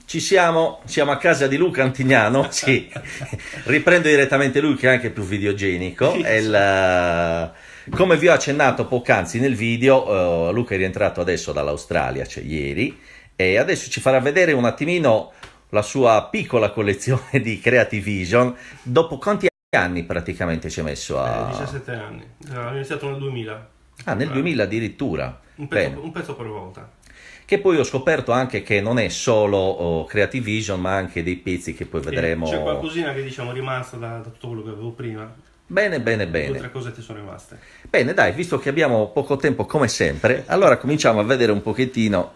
Ci siamo a casa di Luca Antignano, sì, riprendo direttamente lui che è anche più videogenico. Come vi ho accennato poc'anzi nel video, Luca è rientrato adesso dall'Australia, cioè ieri, e adesso ci farà vedere un attimino la sua piccola collezione di Creative Vision. Dopo quanti anni praticamente ci ha messo 17 anni, ho iniziato nel 2000. Ah, nel 2000 addirittura. Un pezzo per volta. Che poi ho scoperto anche che non è solo Creative Vision, ma anche dei pezzi che poi vedremo. C'è qualcosina che diciamo è rimasta da tutto quello che avevo prima. Bene. 2 o 3 cosette sono rimaste. Bene, dai, visto che abbiamo poco tempo come sempre, allora cominciamo a vedere un pochettino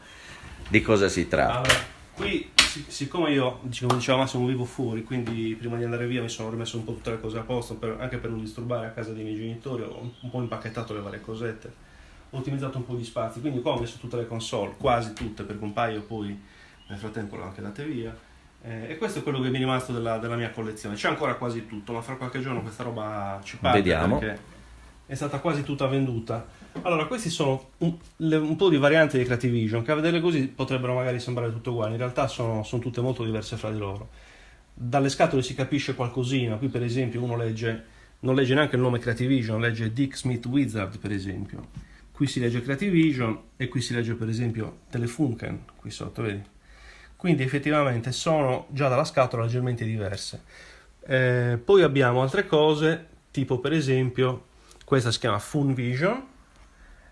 di cosa si tratta. Allora, qui, siccome io, come diceva Massimo, vivo fuori, quindi prima di andare via mi sono rimesso un po' tutte le cose a posto, anche per non disturbare a casa dei miei genitori, ho un po' impacchettato le varie cosette. Ho ottimizzato un po' di spazi, quindi qua ho messo tutte le console, quasi tutte, perché un paio poi nel frattempo le ho anche date via. E questo è quello che mi è rimasto della mia collezione. C'è ancora quasi tutto, ma fra qualche giorno questa roba ci parte. Vediamo. Perché è stata quasi tutta venduta. Allora, questi sono un po' di varianti di Creative Vision, che a vederle così potrebbero magari sembrare tutte uguali, in realtà sono tutte molto diverse fra di loro. Dalle scatole si capisce qualcosina, qui per esempio uno non legge neanche il nome Creative Vision, legge Dick Smith Wizard per esempio. Qui si legge Creative Vision e qui si legge per esempio Telefunken, qui sotto, vedi? Quindi effettivamente sono già dalla scatola leggermente diverse. Poi abbiamo altre cose, tipo per esempio questa si chiama Funvision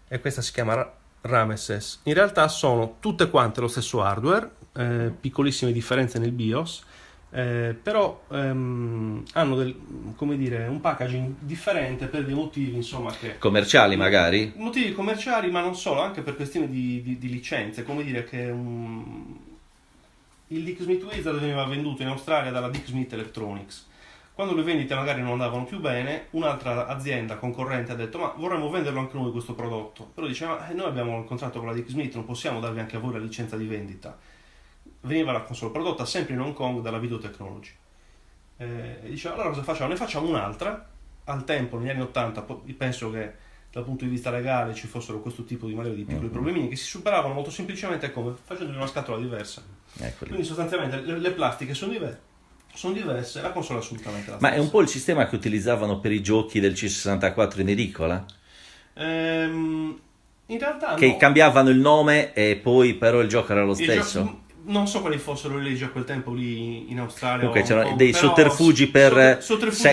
e questa si chiama Rameses. In realtà sono tutte quante lo stesso hardware, piccolissime differenze nel BIOS, però hanno un packaging differente per dei motivi insomma commerciali magari? Motivi commerciali, ma non solo, anche per questioni di licenze. Come dire che il Dick Smith Wizard veniva venduto in Australia dalla Dick Smith Electronics. Quando le vendite magari non andavano più bene, un'altra azienda concorrente ha detto ma vorremmo venderlo anche noi questo prodotto, però diceva noi abbiamo il contratto con la Dick Smith, non possiamo darvi anche a voi la licenza di vendita. Veniva la console prodotta sempre in Hong Kong dalla Video Technology. Diceva allora cosa facciamo? Ne facciamo un'altra. Al tempo, negli anni 80, penso che dal punto di vista legale ci fossero questo tipo di magari di piccoli problemini che si superavano molto semplicemente come facendo una scatola diversa. Quindi sostanzialmente le plastiche sono diverse, la console è assolutamente la stessa. Ma è un po' il sistema che utilizzavano per i giochi del C64 in edicola? In realtà che no. Cambiavano il nome e poi però il gioco era lo stesso? Non so quali fossero le leggi a quel tempo lì in Australia. Comunque c'erano dei sotterfugi per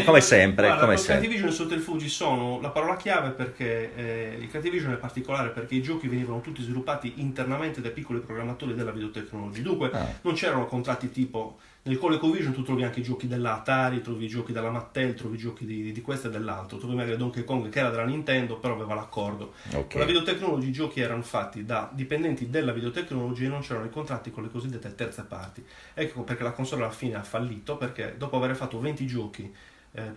come sempre. Guarda, come i sempre. Creative Vision e i sotterfugi sono la parola chiave, perché il Creative Vision è particolare perché i giochi venivano tutti sviluppati internamente dai piccoli programmatori della Video Technology. Dunque non c'erano contratti tipo nel ColecoVision tu trovi anche i giochi dell'Atari, trovi i giochi della Mattel, trovi i giochi di questo e dell'altro, trovi magari Donkey Kong che era della Nintendo però aveva l'accordo. Con la Video Technology i giochi erano fatti da dipendenti della Video Technology e non c'erano i contratti con le cosiddette terze parti. Ecco perché la console alla fine ha fallito, perché dopo aver fatto 20 giochi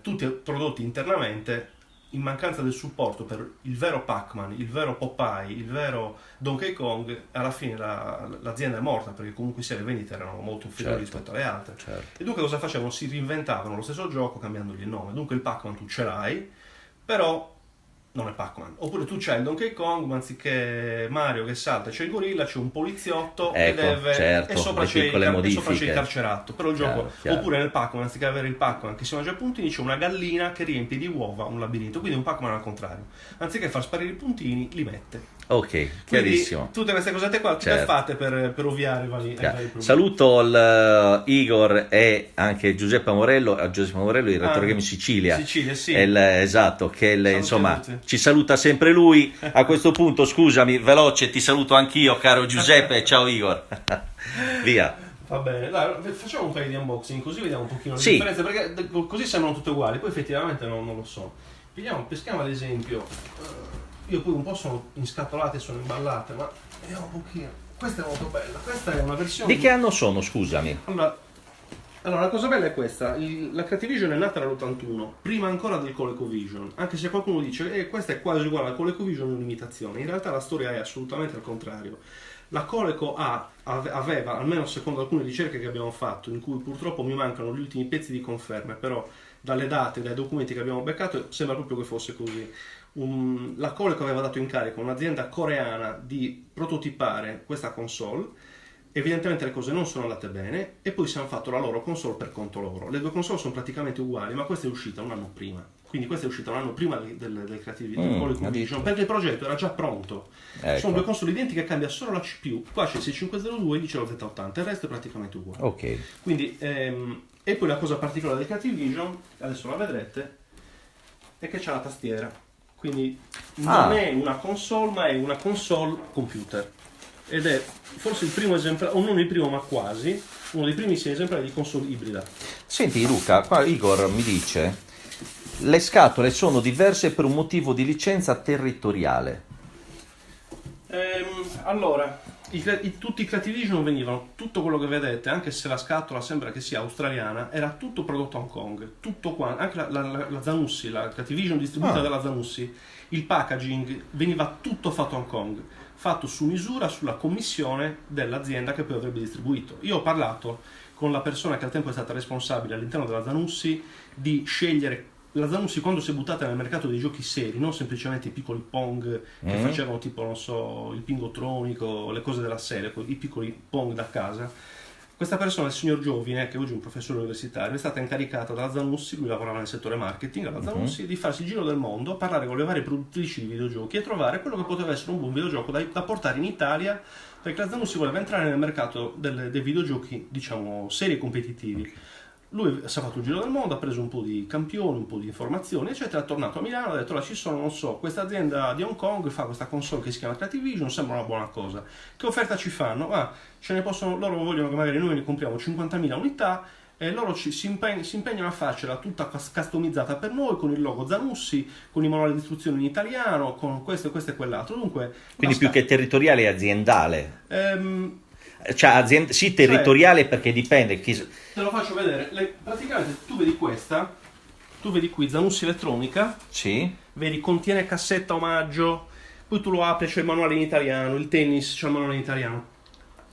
tutti prodotti internamente, in mancanza del supporto per il vero Pac-Man, il vero Popeye, il vero Donkey Kong, alla fine l'azienda è morta, perché comunque sia le vendite erano molto inferiori rispetto alle altre. E dunque cosa facevano? Si reinventavano lo stesso gioco cambiandogli il nome. Dunque il Pac-Man tu ce l'hai, però non è Pac-Man. Oppure tu c'hai il Donkey Kong, ma anziché Mario che salta c'è il gorilla, c'è un poliziotto che deve e sopra c'è il carcerato. Però il gioco, oppure nel Pac-Man, anziché avere il Pac-Man che si mangia puntini, c'è una gallina che riempie di uova un labirinto. Quindi un Pac-Man al contrario, anziché far sparire i puntini li mette. Ok, chiarissimo. Quindi, tutte queste cosette qua tutte fatte per ovviare ai vari problemi. Saluto Igor e anche Giuseppe Morello, il Retro Game Sicilia. Sicilia, sì. Esatto, che insomma ci saluta sempre lui. A questo punto, scusami, veloce, ti saluto anch'io, caro Giuseppe. Ciao Igor. Via. Va bene, dai, facciamo un paio di unboxing così vediamo un pochino le differenze, perché così sembrano tutte uguali, poi effettivamente non lo so. Peschiamo ad esempio. Io poi un po' sono inscatolate, sono imballate, ma vediamo un pochino. Questa è molto bella, questa è una versione... Di che anno sono, scusami? Allora la cosa bella è questa, la Creative Vision è nata nell'81, prima ancora del ColecoVision, anche se qualcuno dice questa è quasi uguale al ColecoVision, è un'imitazione. In realtà la storia è assolutamente al contrario. La Coleco aveva, almeno secondo alcune ricerche che abbiamo fatto, in cui purtroppo mi mancano gli ultimi pezzi di conferme, però dalle date, dai documenti che abbiamo beccato, sembra proprio che fosse così. La Coleco aveva dato incarico a un'azienda coreana di prototipare questa console Evidentemente le cose non sono andate bene e poi si hanno fatto la loro console per conto loro. Le due console sono praticamente uguali, ma questa è uscita un anno prima. Quindi questa è uscita un anno prima del Creative Vision, perché il progetto era già pronto. Ecco. Sono due console identiche, cambia solo la CPU. Qua c'è il 6502 e lì c'è lo Z80, il resto è praticamente uguale. Ok. Quindi, e poi la cosa particolare del Creative Vision, adesso la vedrete, è che c'è la tastiera. Quindi non è una console, ma è una console computer. Ed è forse il primo esemplare, o non il primo, ma quasi, uno dei primissimi esemplari di console ibrida. Senti Luca, qua Igor mi dice, le scatole sono diverse per un motivo di licenza territoriale. Allora, tutti i Creative Vision venivano, tutto quello che vedete, anche se la scatola sembra che sia australiana, era tutto prodotto a Hong Kong, tutto qua, anche la Zanussi, la Creative Vision distribuita dalla Zanussi, il packaging veniva tutto fatto a Hong Kong, fatto su misura sulla commissione dell'azienda che poi avrebbe distribuito. Io ho parlato con la persona che al tempo è stata responsabile all'interno della Zanussi di scegliere. La Zanussi, quando si è buttata nel mercato dei giochi seri, non semplicemente i piccoli Pong che facevano tipo, non so, il pingotronico, le cose della serie, i piccoli Pong da casa, questa persona, il signor Giovine, che oggi è un professore universitario, è stata incaricata dalla Zanussi, lui lavorava nel settore marketing alla Zanussi, di farsi il giro del mondo, a parlare con le varie produttrici di videogiochi e trovare quello che poteva essere un buon videogioco da portare in Italia, perché la Zanussi voleva entrare nel mercato dei videogiochi, diciamo, seri e competitivi. Lui si è fatto un giro del mondo, ha preso un po' di campioni, un po' di informazioni, eccetera, è tornato a Milano, ha detto, là ci sono, non so, questa azienda di Hong Kong fa questa console che si chiama Creative Vision, sembra una buona cosa. Che offerta ci fanno? Ce ne possono, loro vogliono che magari noi ne compriamo 50.000 unità e loro si impegnano a farcela tutta customizzata per noi, con il logo Zanussi, con i manuali di istruzione in italiano, con questo e quell'altro. Dunque, quindi più che territoriale è aziendale. Cioè sì, territoriale, cioè, perché dipende te lo faccio vedere. Praticamente tu vedi questa, tu vedi qui Zanussi elettronica, sì, vedi contiene cassetta omaggio, poi tu lo apri, c'è il manuale in italiano, il tennis c'è il manuale in italiano.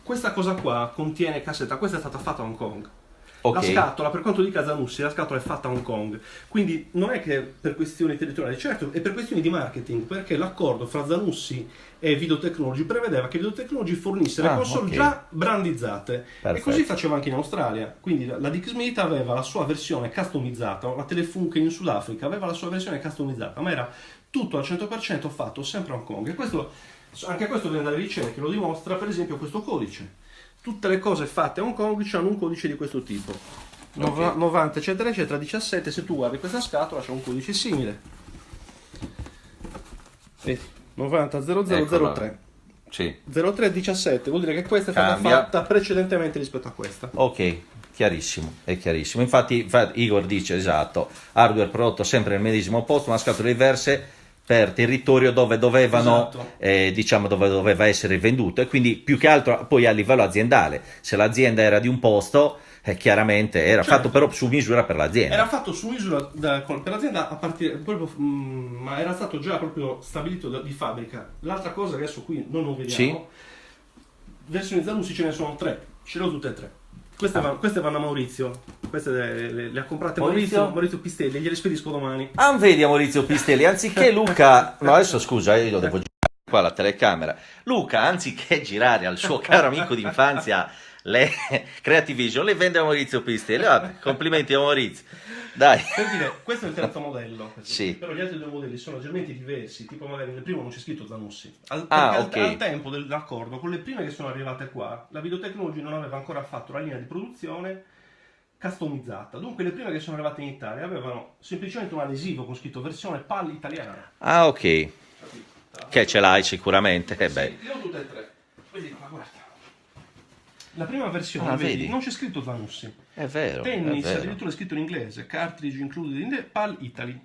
Questa cosa qua contiene cassetta, questa è stata fatta a Hong Kong. Okay. La scatola, per quanto dica Zanussi, la scatola è fatta a Hong Kong, quindi non è che per questioni territoriali, certo è per questioni di marketing, perché l'accordo fra Zanussi e Video Technology prevedeva che Video Technology fornisse le console già brandizzate. Perfetto. E così faceva anche in Australia, quindi la Dick Smith aveva la sua versione customizzata, la Telefunken in Sudafrica aveva la sua versione customizzata, ma era tutto al 100% fatto sempre a Hong Kong, e questo, anche questo viene dalle ricerche, lo dimostra per esempio questo codice. Tutte le cose fatte a Hong Kong hanno un codice di questo tipo, 90 eccetera eccetera 17. Se tu guardi questa scatola c'è un codice simile, 90 0003, sì. 0317, vuol dire che questa è stata fatta precedentemente rispetto a questa. Ok, chiarissimo, è chiarissimo. Infatti Igor dice, esatto, hardware prodotto sempre nel medesimo posto, ma scatole diverse per territorio dove dovevano, esatto, diciamo dove doveva essere venduto, e quindi più che altro poi a livello aziendale, se l'azienda era di un posto, chiaramente era fatto però su misura per l'azienda. Era fatto su misura per l'azienda a partire proprio, ma era stato già proprio stabilito di fabbrica. L'altra cosa che adesso qui non vediamo, sì, versioni Zanussi ce ne sono 3, ce le ho tutte e 3. Queste vanno a Maurizio, queste le ha comprate Maurizio Pistelli, gliele spedisco domani. Vedi a Maurizio Pistelli, anziché Luca, no adesso scusa, io lo devo girare qua la telecamera, Luca anziché girare al suo caro amico d'infanzia le Creative Vision, le vende a Maurizio Pistelli. Vabbè, complimenti a Maurizio, dai. Per dire, questo è il terzo modello, sì, però gli altri due modelli sono leggermente diversi, tipo magari nel primo non c'è scritto Zanussi. Al tempo dell'accordo, con le prime che sono arrivate qua, la Video Technology non aveva ancora fatto la linea di produzione customizzata, dunque le prime che sono arrivate in Italia avevano semplicemente un adesivo con scritto versione PAL italiana. Ok, che ce l'hai sicuramente. Sì, io ho tutte e 3, vedi qua, guarda. La prima versione, vedi, non c'è scritto Zanussi. È vero. Tennis, addirittura è scritto in inglese. Cartridge included in the PAL Italy.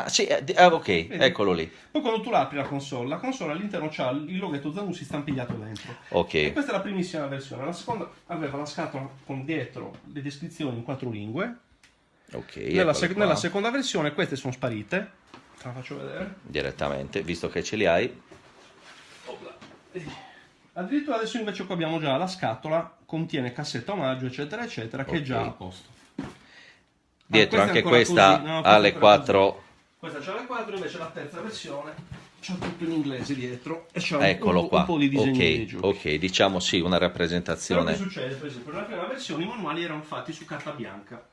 Sì, ok, vedi? Eccolo lì. Poi quando tu apri la console all'interno c'ha il loghetto Zanussi stampigliato dentro. Ok. E questa è la primissima versione. La seconda aveva la scatola con dietro le descrizioni in 4 lingue. Ok. Nella seconda versione queste sono sparite. Te la faccio vedere. Direttamente, visto che ce li hai. Addirittura adesso invece qua abbiamo già la scatola, contiene cassetta omaggio eccetera eccetera, che è già a posto. Dietro anche questa ha le 4. Questa c'ha le 4, invece la terza versione c'è tutto in inglese dietro e c'è Eccolo qua. un po' di disegni dei giochi. Ok, diciamo sì, una Però rappresentazione. che succede? Per esempio, nella prima versione i manuali erano fatti su carta bianca.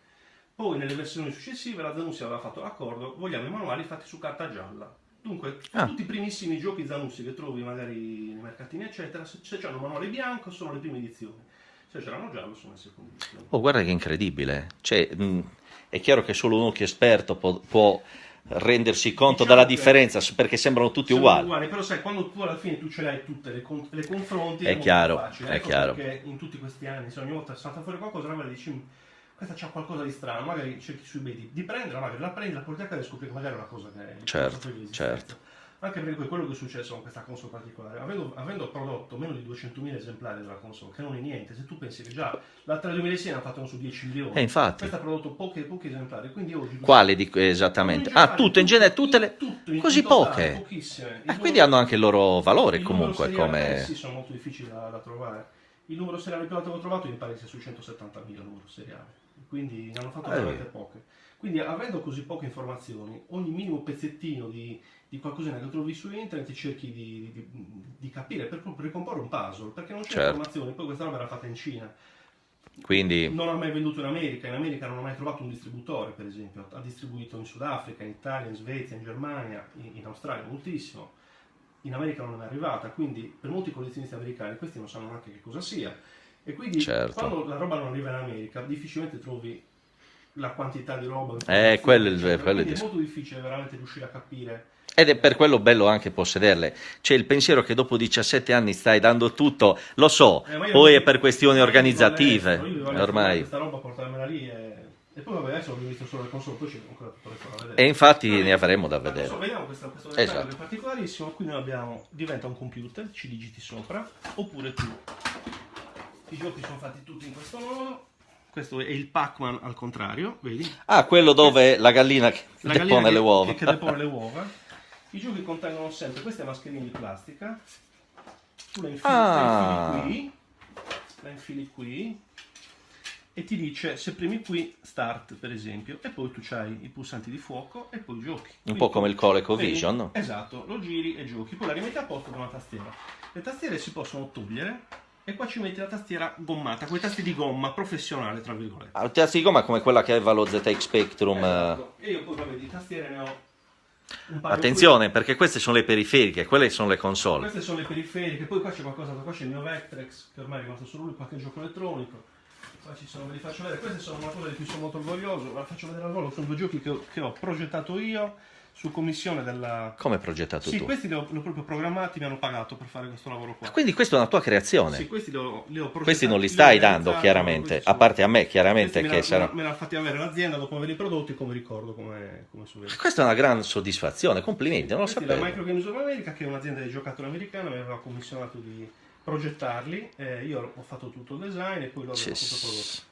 Poi nelle versioni successive la Zanussi aveva fatto l'accordo, vogliamo i manuali fatti su carta gialla. Dunque, tutti i primissimi giochi Zanussi che trovi magari nei mercatini eccetera, se c'hanno un manuale bianco sono le prime edizioni, se c'erano giallo sono le seconde edizioni. Oh, guarda che incredibile. Cioè, è chiaro che solo uno che è esperto può rendersi conto Diciamo dalla che differenza, perché sembrano tutti uguali. però sai, quando tu alla fine tu ce l'hai tutte le confronti È molto chiaro, facile. è Ecco chiaro. perché in tutti questi anni, se ogni volta salta fuori qualcosa, magari dici questa c'ha qualcosa di strano, magari cerchi su eBay di prenderla, magari la prendi, la porti a casa e scopri che magari è una cosa che Certo, certo. Anche perché quello che è successo con questa console particolare, avendo prodotto meno di 200.000 esemplari della console, che non è niente, se tu pensi che già l'altra 2006 hanno fatto su 10 milioni, Infatti. questa ha prodotto pochi esemplari, quindi oggi... Quale esattamente? Tutto in genere, tutte le... Così poche. Pochissime. Quindi hanno anche il loro valore comunque. Il numero seriale, Come... sì, sono molto difficili da trovare. Il numero seriale più alto che ho trovato mi pare sia su 170.000 numero seriale, quindi ne hanno fatto veramente poche. Quindi avendo così poche informazioni, ogni minimo pezzettino di qualcosina che trovi su internet cerchi di capire per ricomporre un puzzle, perché non c'è informazioni. Poi questa roba era fatta in Cina, quindi non ha mai venduto in America non ha mai trovato un distributore, per esempio. Ha distribuito in Sudafrica, in Italia, in Svezia, in Germania, in Australia moltissimo, in America non è mai arrivata, quindi per molti collezionisti americani questi non sanno neanche che cosa sia, e quindi quando la roba non arriva in America difficilmente trovi la quantità di roba, quello quindi è molto difficile veramente riuscire a capire. Ed è per quello bello anche possederle. C'è il pensiero che dopo 17 anni stai dando tutto, lo so, poi è per questioni organizzative. Ormai. Questa roba portarmela lì e poi vabbè, adesso ho visto solo le console, poi c'è ancora tutto resto da vedere. E infatti ne avremo da vedere. Vediamo questo dettaglio che è particolarissimo. Qui noi abbiamo, diventa un computer, ci digiti sopra, oppure tu. I giochi sono fatti tutti in questo modo. Questo è il Pac-Man al contrario, vedi? Ah, quello dove la gallina che depone le uova. Che depone le uova. I giochi contengono sempre queste mascherine di plastica. Tu la infili qui e ti dice se premi qui start, per esempio, e poi tu hai i pulsanti di fuoco e poi giochi. Un po' come il ColecoVision, no? Esatto, lo giri e giochi. Poi la rimetti a posto con una tastiera. Le tastiere si possono togliere e qua ci metti la tastiera gommata, con i tasti di gomma professionale, tra virgolette. Ah, tasti di gomma come quella che aveva lo ZX Spectrum. Esatto. E io poi, vabbè, di tastiere ne ho un paio. Attenzione, perché queste sono le periferiche, quelle sono le console. Queste sono le periferiche, poi qua c'è qualcosa, qua c'è il mio Vectrex, che ormai è rimasto solo lui, qualche gioco elettronico. Qua ci sono, ve li faccio vedere, queste sono una cosa di cui sono molto orgoglioso, la faccio vedere al volo, sono due giochi che ho progettato io su commissione della... Come progettato tu? Sì, questi li ho proprio programmati, mi hanno pagato per fare questo lavoro qua. Quindi questa è una tua creazione? Sì, questi li ho progettati. Questi non li stai dando, chiaramente, a parte a me, chiaramente, che sarà... Me l'ha fatti avere l'azienda dopo averli prodotti, come ricordo, come su vedere. Questa è una gran soddisfazione, complimenti, non lo sapevo. La Micro Games of America, che è un'azienda di giocattoli americana, mi aveva commissionato di progettarli, io ho fatto tutto il design e poi loro hanno tutto prodotto.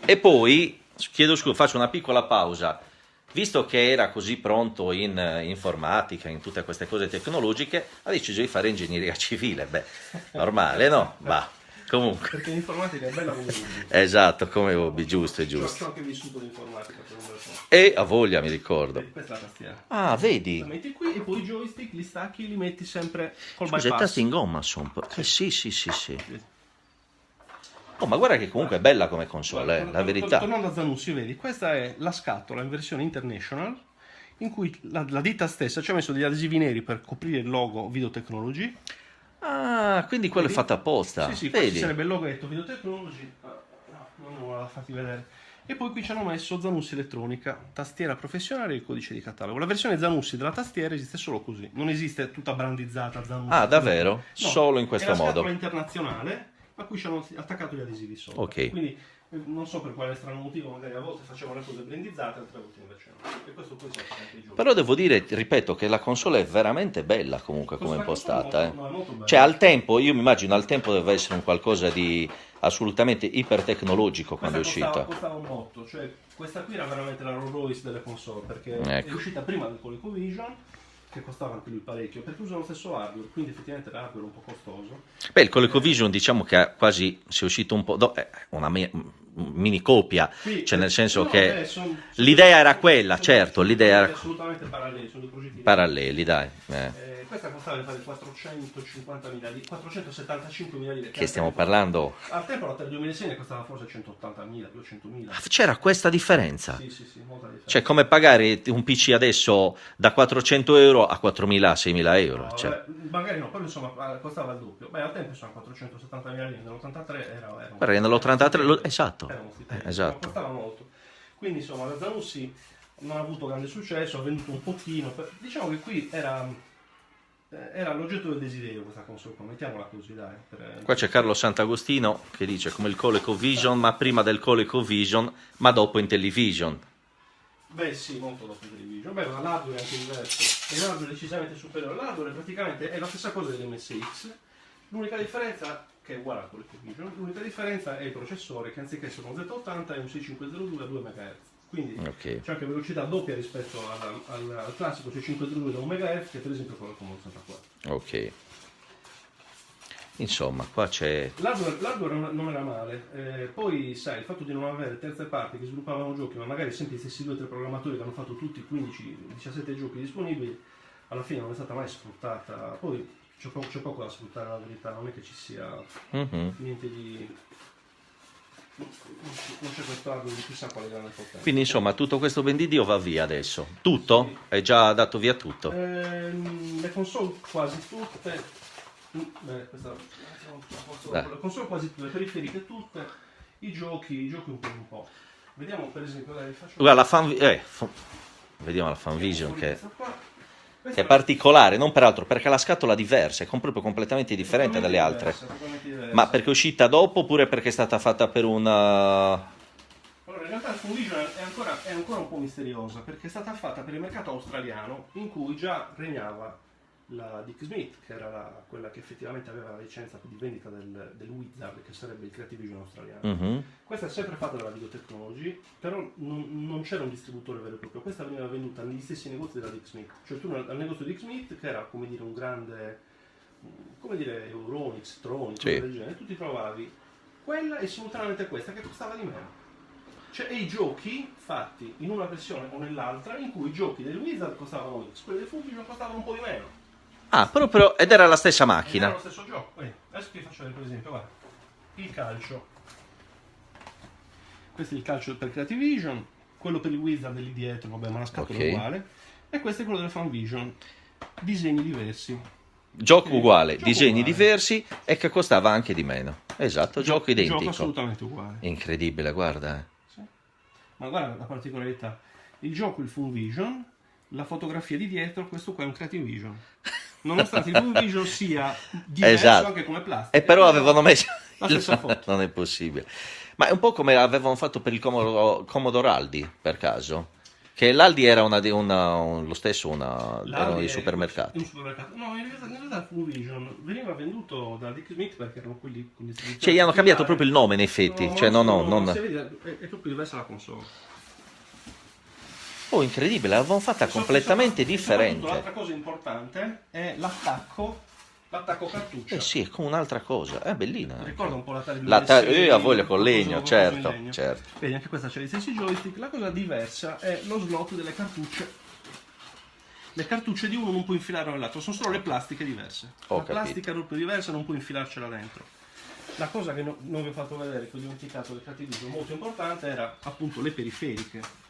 E poi, chiedo scusa, faccio una piccola pausa. Visto che era così pronto in informatica, in tutte queste cose tecnologiche, ha deciso di fare ingegneria civile. Beh, normale, no? Va, comunque. Perché l'informatica è bella come hobby. Esatto, come hobby, giusto, è giusto. Ho anche vissuto l'informatica per un bel po'. E a voglia, mi ricordo. Questa è la tastiera. Ah, vedi? La metti qui e poi i joystick li stacchi, li metti sempre col Scusa, i bypass. tasti in gomma sono un po'... Sì. Oh, ma guarda che comunque è bella come console, la verità. Tornando a Zanussi, vedi, questa è la scatola in versione International, in cui la ditta stessa ci ha messo degli adesivi neri per coprire il logo Videotechnology. Ah, quindi quello è fatto apposta. Sì, vedi? Qui sarebbe il loghetto Videotechnology. No, non volevo farti vedere. E poi qui ci hanno messo Zanussi Elettronica, tastiera professionale e il codice di catalogo. La versione Zanussi della tastiera esiste solo così, non esiste tutta brandizzata Zanussi. Ah, davvero? No, solo in questo modo? È la scatola internazionale, a cui ci hanno attaccato gli adesivi sopra. Ok. Quindi non so per quale strano motivo, magari a volte facevano le cose brandizzate, altre volte invece no. E questo poi si applica anche ai giochi. Però devo dire, ripeto, che la console è veramente bella comunque come impostata. No, è molto bella. Cioè al tempo, io mi immagino al tempo deve essere un qualcosa di assolutamente ipertecnologico quando è uscita. Costava un botto, cioè questa qui era veramente la Rolls Royce delle console, perché Ecco. è uscita prima del ColecoVision, che costava anche lui parecchio, perché usano lo stesso hardware, quindi effettivamente l'hardware è un po' costoso. Beh, il ColecoVision diciamo che ha quasi, si è uscito un po', mini copia, Sì, cioè nel senso no, che l'idea era quella, certo, l'idea era assolutamente paralleli, sono due progetti paralleli, dai. questa costava fare 475.000 lire. Che stiamo parlando? Al tempo, per il 2006 ne costava forse 180.000, 200.000. C'era questa differenza. Sì, molta differenza. Cioè, come pagare un PC adesso da 400 euro a 4.000, 6.000 euro. No, cioè. Magari no, però insomma costava il doppio. Beh, al tempo sono 470.000 lire, nell'83 era Perché nell'83, esatto. Esatto. Costava molto. Quindi insomma la Zanussi non ha avuto grande successo, ha venduto un pochino. Diciamo che qui era l'oggetto del desiderio questa console, mettiamola così, dai. Qua c'è Carlo Sant'Agostino che dice come il ColecoVision, ma prima del ColecoVision, ma dopo Intellivision. Beh sì, molto dopo Intellivision. Beh, ma l'hardware è anche diverso. E l'hardware è decisamente superiore. L'hardware praticamente è la stessa cosa dell'MSX. L'unica differenza, che è uguale al ColecoVision, l'unica differenza è il processore, che anziché essere un Z80 è un 6502 a 2 MHz. Quindi c'è anche velocità doppia rispetto al classico 6502 da 1 MHz, che per esempio è quello come 84. Ok. Insomma, qua c'è... L'hardware non era male, poi sai, il fatto di non avere terze parti che sviluppavano giochi, ma magari sempre gli stessi 2 o 3 programmatori che hanno fatto tutti i 15-17 giochi disponibili, alla fine non è stata mai sfruttata. Poi c'è poco da sfruttare, la verità, non è che ci sia niente di... Non c'è questo hardware di chissà quale grande potenza. Quindi insomma tutto questo vendidio va via adesso. Tutto? Sì. È già dato via tutto? Le console quasi tutte. Le console quasi tutte, le periferiche tutte, i giochi un po'. Vediamo per esempio, vediamo la Fanvision che è particolare, non peraltro perché la scatola è diversa, è proprio completamente differente dalle altre. Ma perché è uscita dopo oppure perché è stata fatta per una... Allora, in realtà la Fanvision è ancora un po' misteriosa, perché è stata fatta per il mercato australiano, in cui già regnava la Dick Smith, che era quella che effettivamente aveva la licenza di vendita del Wizard, che sarebbe il Creativision australiano. Questa è sempre fatta dalla Videotechnology, però non c'era un distributore vero e proprio. Questa veniva venduta negli stessi negozi della Dick Smith, cioè tu al negozio di Dick Smith, che era come dire un grande, come dire Euronics, Tronics, sì, del genere, tu ti trovavi quella e simultaneamente questa che costava di meno. Cioè, e i giochi fatti in una versione o nell'altra, in cui i giochi del Wizard costavano X, quelli del Funvision costavano un po' di meno. Ah, proprio, ed era la stessa macchina. Era lo stesso gioco. Adesso ti faccio vedere per esempio, guarda, il calcio. Questo è il calcio per Creativision, quello per il Wizard è lì dietro, vabbè, ma la scatola è uguale. E questo è quello della Fanvision. Disegni diversi. Gioco uguale, disegni diversi e che costava anche di meno. Esatto, gioco identico. Gioco assolutamente uguale. Incredibile, guarda. Sì. Ma guarda la particolarità. Il gioco, il Funvision, la fotografia di dietro, questo qua è un Creativision. Nonostante il Funvision sia diverso anche come plastica. E però avevano messo la stessa foto. Non è possibile. Ma è un po' come avevano fatto per il Commodore Aldi, per caso. Che l'Aldi era lo stesso, erano dei supermercati. No, in realtà il Funvision veniva venduto da Dick Smith perché erano quelli con distribuzione. Cioè, gli hanno cambiato proprio il nome, in effetti. È proprio diversa la console. Oh, incredibile, l'avevano fatta completamente differente. L'altra cosa importante è l'attacco cartuccia. Sì, è come un'altra cosa, è bellina. Ricorda un po' l'Atari a voglia con legno, certo. Vedi, anche questa c'è gli stessi joystick. La cosa diversa è lo slot delle cartucce. Le cartucce di uno non può infilare nell'altro, sono solo le plastiche diverse. La plastica è proprio diversa, non può infilarcela dentro. La cosa che non vi ho fatto vedere, che ho dimenticato del Creativision, molto importante, era appunto le periferiche.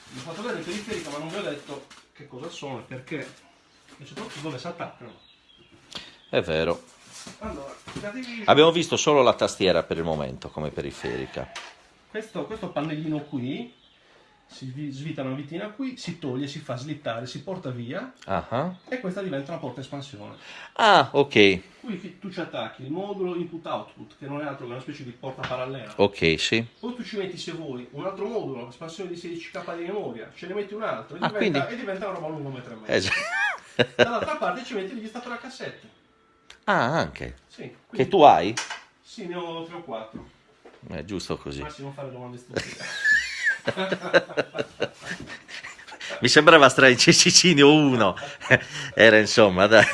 Vi ho fatto vedere le periferiche, ma non vi ho detto che cosa sono e perché, e soprattutto dove si attaccano. È vero. Allora, abbiamo visto solo la tastiera per il momento come periferica. Questo pannellino qui si svita una vitina qui, si toglie, si fa slittare, si porta via e questa diventa una porta espansione. Ah, ok. Qui tu ci attacchi il modulo input-output, che non è altro che una specie di porta parallela. Ok, sì. Poi tu ci metti, se vuoi, un altro modulo, espansione di 16K di memoria, ce ne metti un altro e diventa una roba lunga 1,5 metri. Dall'altra parte ci metti gli statori a cassette. Ah, anche? Sì. Quindi, che tu hai? Sì, ne ho 3 o 4. È giusto così. Massimo fare domande stupide. Mi sembrava strano Cecicinio 1. Era insomma, dai. C'è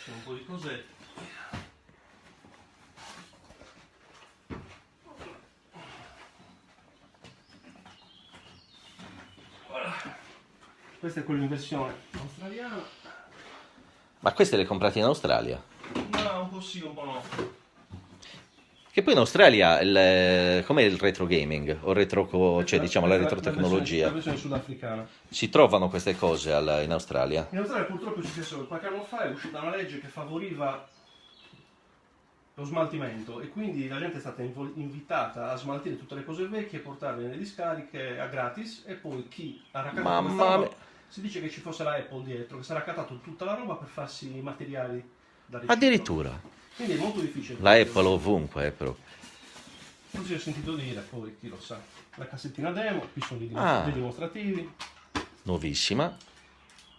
un po' di cosette. Questa è quella in versione australiana. Ma queste le comprate in Australia? No, un po' sì, un po' no. Che poi in Australia, com'è il retro gaming? O cioè diciamo la retrotecnologia? La versione sudafricana. Si trovano queste cose in Australia? In Australia purtroppo è successo che qualche anno fa è uscita una legge che favoriva lo smaltimento e quindi la gente è stata invitata a smaltire tutte le cose vecchie e portarle nelle discariche a gratis, e poi chi ha raccattato questa roba, si dice che ci fosse la Apple dietro, che sarà raccattato tutta la roba per farsi i materiali da riciclo. Addirittura? Quindi è molto difficile. La Apple ovunque, però. Così ho sentito dire, poi chi lo sa. La cassettina demo, qui sono dei dimostrativi. Nuovissima.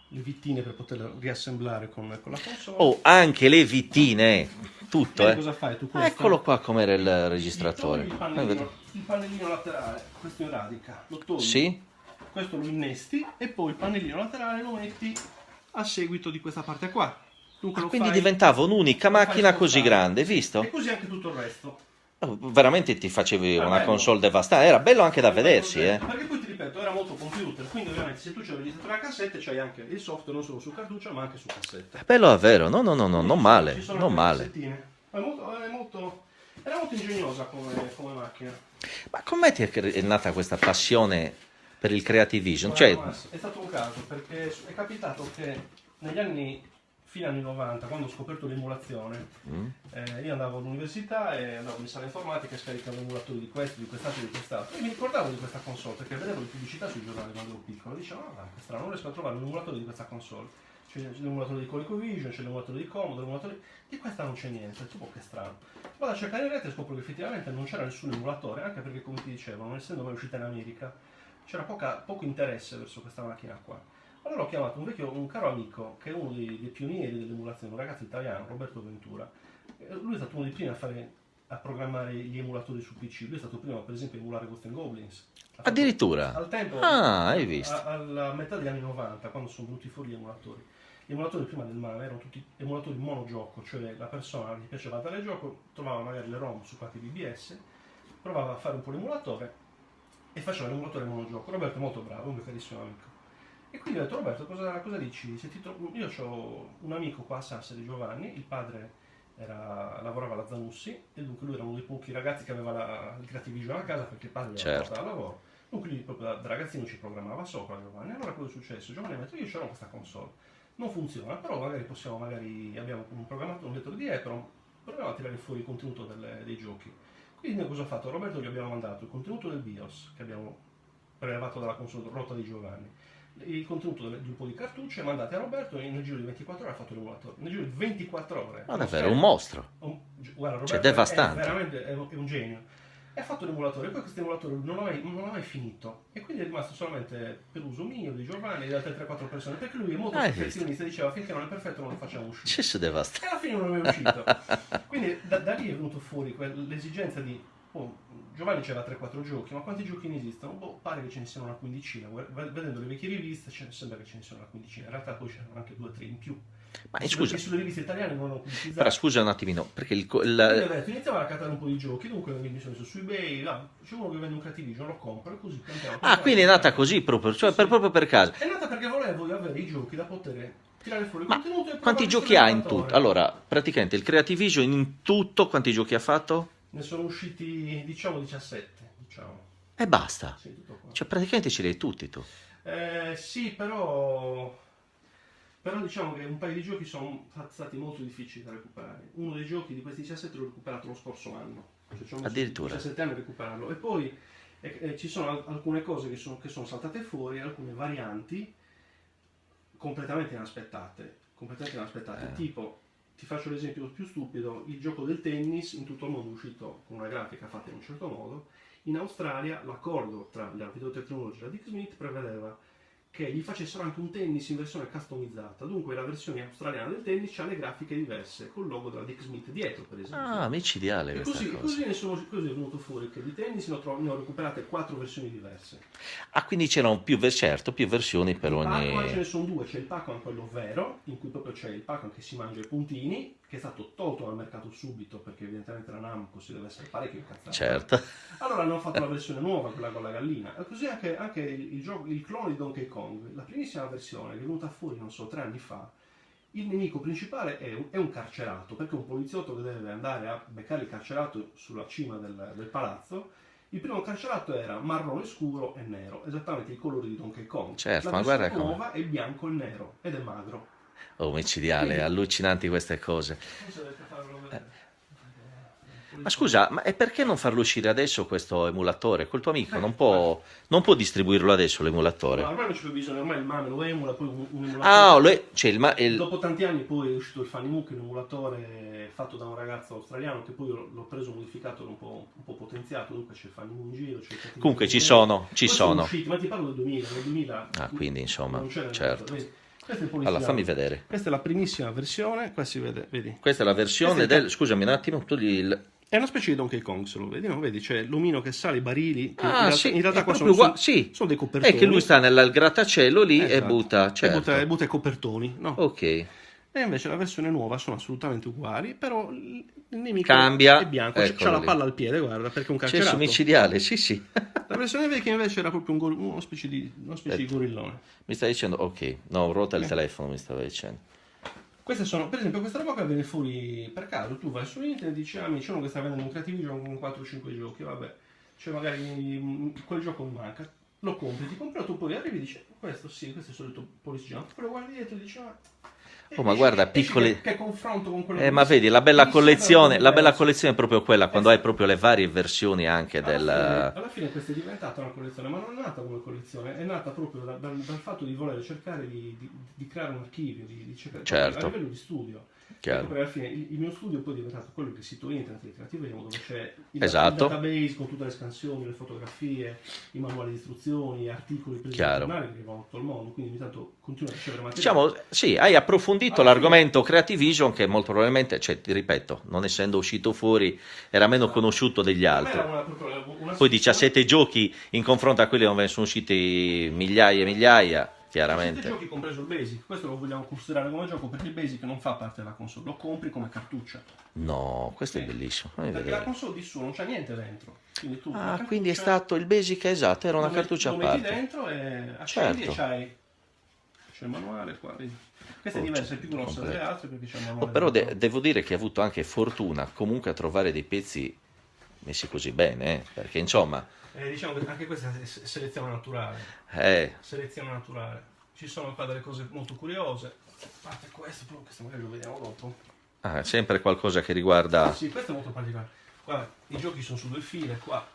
Le vittine per poterla riassemblare con la console. Oh, anche le vittine, tutto, Cosa fai tu? Questo? Eccolo qua com'era il registratore. Il pannellino laterale, questo in radica, lo togli. Sì? Questo lo innesti e poi il pannellino laterale lo metti a seguito di questa parte qua. Dunque Quindi diventava un'unica macchina così grande, visto? E così anche tutto il resto. Veramente ti facevi una console devastante, era bello anche da vedersi, Perché poi ti ripeto, era molto computer, quindi ovviamente se tu c'hai il registratore a cassette c'hai anche il software non solo su cartuccia ma anche su cassette. Bello davvero, no, non male, non male. Era molto ingegnosa come macchina. Ma com'è ti è nata questa passione per il Creative Vision? È stato un caso, perché è capitato che negli fine anni 90, quando ho scoperto l'emulazione, io andavo all'università e andavo in sala informatica e scaricavo emulatori di questo, di quest'altro, di quest'altro. E mi ricordavo di questa console perché vedevo le pubblicità sui giornali quando ero piccolo. E dicevo, che strano, non riesco a trovare un emulatore di questa console. C'è l'emulatore di ColecoVision, c'è l'emulatore di Commodore, l'emulatore di questa non c'è niente. Tipo, che strano. Vado a cercare in rete e scopro che effettivamente non c'era nessun emulatore, anche perché, come ti dicevo, non essendo mai uscita in America, c'era poco interesse verso questa macchina qua. Allora ho chiamato un caro amico, che è uno dei pionieri dell'emulazione, un ragazzo italiano, Roberto Ventura. Lui è stato uno dei primi a programmare gli emulatori su PC. Lui è stato il primo, per esempio, a emulare Ghosts and Goblins. Addirittura? Al tempo, hai visto? alla metà degli anni 90, quando sono venuti fuori gli emulatori. Gli emulatori prima del MAME erano tutti emulatori monogioco, cioè la persona che gli piaceva dare gioco, trovava magari le ROM su qualche BBS, provava a fare un po' l'emulatore e faceva l'emulatore monogioco. Roberto è molto bravo, un mio carissimo amico. E quindi ho detto, Roberto, cosa dici? Io ho un amico qua a Sassari, Giovanni, il padre lavorava alla Zanussi e dunque lui era uno dei pochi ragazzi che aveva il Creative Vision a casa perché il padre era al lavoro. Dunque lui proprio da ragazzino ci programmava sopra, Giovanni. Allora cosa è successo? Giovanni mi ha detto, io ce l'ho questa console, non funziona, però abbiamo un programmatore, un lettore di EPROM, proviamo a tirare fuori il contenuto dei giochi. Quindi noi cosa ha fatto? Roberto gli abbiamo mandato il contenuto del BIOS che abbiamo prelevato dalla console rotta di Giovanni, il contenuto di un po' di cartucce mandate a Roberto e nel giro di 24 ore ha fatto l'emulatore. Nel giro di 24 ore. Ma davvero, un mostro. Guarda, Roberto devastante. È un genio. E ha fatto l'emulatore, e poi questo emulatore non l'ha mai finito. E quindi è rimasto solamente per uso mio, di Giovanni e di altre 3-4 persone. Perché lui è molto perfezionista, diceva finché non è perfetto non lo facciamo uscire. Ci devastante. E alla fine non è uscito. Quindi da lì è venuto fuori l'esigenza di... Giovanni c'era 3-4 giochi, ma quanti giochi ne esistono? Pare che ce ne siano una quindicina. Vedendo le vecchie riviste sembra che ce ne siano una quindicina. In realtà poi c'erano anche 2 o 3 in più. Ma scusa, perché sulle riviste italiane non erano pubblicizzate. Però scusa un attimino, perché iniziava a raccattare un po' di giochi, dunque mi sono messo su eBay, c'è uno che vende un Creative Vision, lo compro e così piano. Quindi è nata così proprio, cioè proprio per caso. È nata perché volevo avere i giochi da poter tirare fuori il contenuto e quanti giochi ha in tutto? Allora, praticamente il Creative Vision in tutto quanti giochi ha fatto? Ne sono usciti, 17, diciamo. E basta. Sì, tutto qua. Cioè praticamente ce li hai tutti tu. Sì, però diciamo che un paio di giochi sono stati molto difficili da recuperare. Uno dei giochi di questi 17 l'ho recuperato lo scorso anno. Cioè, addirittura 17 anni a recuperarlo. E poi ci sono alcune cose che sono saltate fuori, alcune varianti completamente inaspettate. Tipo, ti faccio l'esempio più stupido, il gioco del tennis in tutto il mondo è uscito con una grafica fatta in un certo modo. In Australia l'accordo tra la videotecnologia e la Dick Smith prevedeva che gli facessero anche un tennis in versione customizzata. Dunque la versione australiana del tennis ha le grafiche diverse, col logo della Dick Smith dietro, per esempio. Micidiale e questa cosa. Così è venuto fuori che di tennis ne ho recuperate 4 versioni diverse. Quindi c'erano più versioni per ogni... Ce ne sono 2, c'è il Pac-Man quello vero, in cui proprio c'è il Pac-Man che si mangia i puntini, che è stato tolto dal mercato subito, perché evidentemente la Namco si deve essere parecchio incazzata. Certo. Allora hanno fatto la versione nuova, quella con la gallina. E così anche il clone di Donkey Kong, la primissima versione che è venuta fuori, non so, 3 anni fa, il nemico principale è un carcerato, perché è un poliziotto che deve andare a beccare il carcerato sulla cima del palazzo. Il primo carcerato era marrone scuro e nero, esattamente i colori di Donkey Kong. Certo, la ma versione guarda nuova è bianco e nero, ed è magro. Oh, micidiale, allucinanti queste cose. Ma scusa, ma e perché non farlo uscire adesso questo emulatore? Col tuo amico non può distribuirlo adesso l'emulatore? Ma ormai non c'è più bisogno, ormai il MAME lo emula, poi un emulatore. Ah, c'è Dopo tanti anni poi è uscito il Funnymook, un emulatore fatto da un ragazzo australiano che poi l'ho preso modificato, un po' potenziato, dunque c'è il Funnymook in giro, c'è il Comunque ci sono. usciti, ma ti parlo del 2000, Ah, quindi insomma, non c'era certo. Allora fammi vedere. Questa è la primissima versione, qua si vede, vedi? Questa è la versione scusami un attimo, È una specie di Donkey Kong, se lo vedi, no? Vedi, c'è l'omino che sale, i barili, che sì, in realtà è qua proprio sono dei copertoni. È che lui sta nel grattacielo lì e Esatto. butta, certo. E butta i copertoni, no? Ok. E invece la versione nuova sono assolutamente uguali, però il nemico Cambia. è bianco, Eccolo c'ha la lì. palla al piede, guarda, perché è un C'è carcerato. su micidiale, sì. La versione vecchia invece era proprio una specie di gorillone. Mi stai dicendo, ok, no, ruota il telefono, mi stava dicendo. Queste sono, per esempio, questa roba qua viene fuori per caso, tu vai su internet e dici, c'è uno che sta vendendo un Creativision con 4-5 giochi, vabbè, c'è magari quel gioco mi manca, lo compri, ti compri, tu poi arrivi e dici, questo sì, questo è il solito Police Jump, poi lo guardi dietro e dici, Oh, ma guarda, piccole. Che confronto con quello Ma vedi, la bella collezione è proprio quella, quando hai Esatto. proprio le varie versioni anche del. Alla fine questa è diventata una collezione, ma non è nata come collezione, è nata proprio dal fatto di voler cercare di creare un archivio, di cercare Certo. a livello di studio. Chiaro. Ecco, perché alla fine il mio studio poi è diventato quello che è il sito internet di Creativemo, dove c'è il Esatto. database con tutte le scansioni, le fotografie, i manuali di istruzioni, gli articoli presi Chiaro. dai giornali che arrivano da tutto il mondo, quindi ogni tanto continuo a ricevere materiale. Diciamo, sì, hai approfondito l'argomento Creativision che molto probabilmente, cioè, ti ripeto, non essendo uscito fuori, era meno conosciuto degli Per me altri. era una Poi 17 giochi in confronto a quelli dove ne sono usciti migliaia e migliaia, chiaramente. 7 giochi compreso il Basic, questo lo vogliamo considerare come gioco perché il Basic non fa parte della console, lo compri come cartuccia. No, questo è bellissimo. Fammi Perché vedere. la console di su non c'è niente dentro. Quindi tu Ah, quindi è stato il Basic, esatto, era una cartuccia a lo metti parte. dentro e accendi Certo. e c'è il manuale qua, vedi. Questa è diversa, è più grossa delle altre perché c'è il manuale. Però dentro. devo dire che hai avuto anche fortuna comunque a trovare dei pezzi messi così bene, perché insomma. Diciamo che anche questa è selezione naturale. Selezione naturale. Ci sono qua delle cose molto curiose. A parte questo, però questo magari lo vediamo dopo. Sempre qualcosa che riguarda. Sì, questo è molto particolare. Guarda, i giochi sono su 2 file qua.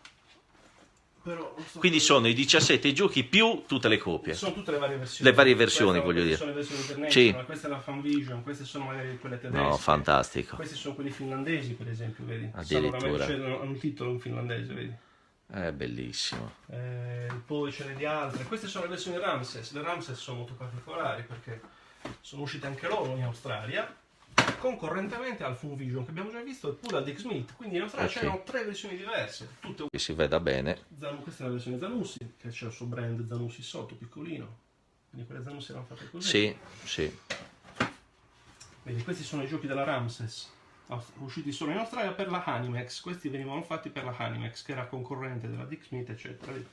Però Quindi sono i 17 giochi più tutte le copie. Sono tutte le varie versioni. Le varie versioni, voglio dire. Queste sono le versioni Sì. international, questa è la Fanvision, queste sono magari quelle tedesche. No, fantastico. Questi sono quelli finlandesi, per esempio, vedi? Addirittura. Hanno un titolo in finlandese, vedi? È bellissimo. Poi ce ne di altre. Queste sono le versioni Ramses. Le Ramses sono molto particolari perché sono uscite anche loro in Australia, concorrentemente al Funvision che abbiamo già visto, e pure al Dick Smith. Quindi in Australia c'erano 3 versioni diverse, tutte Che si veda bene. questa è la versione Zanussi, che c'è il suo brand Zanussi sotto, piccolino. Quindi quelle Zanussi erano fatte così. Sì. Vedi, questi sono i giochi della Ramses, usciti solo in Australia per la Animex. Questi venivano fatti per la Animex, che era concorrente della Dick Smith, eccetera. Vedi?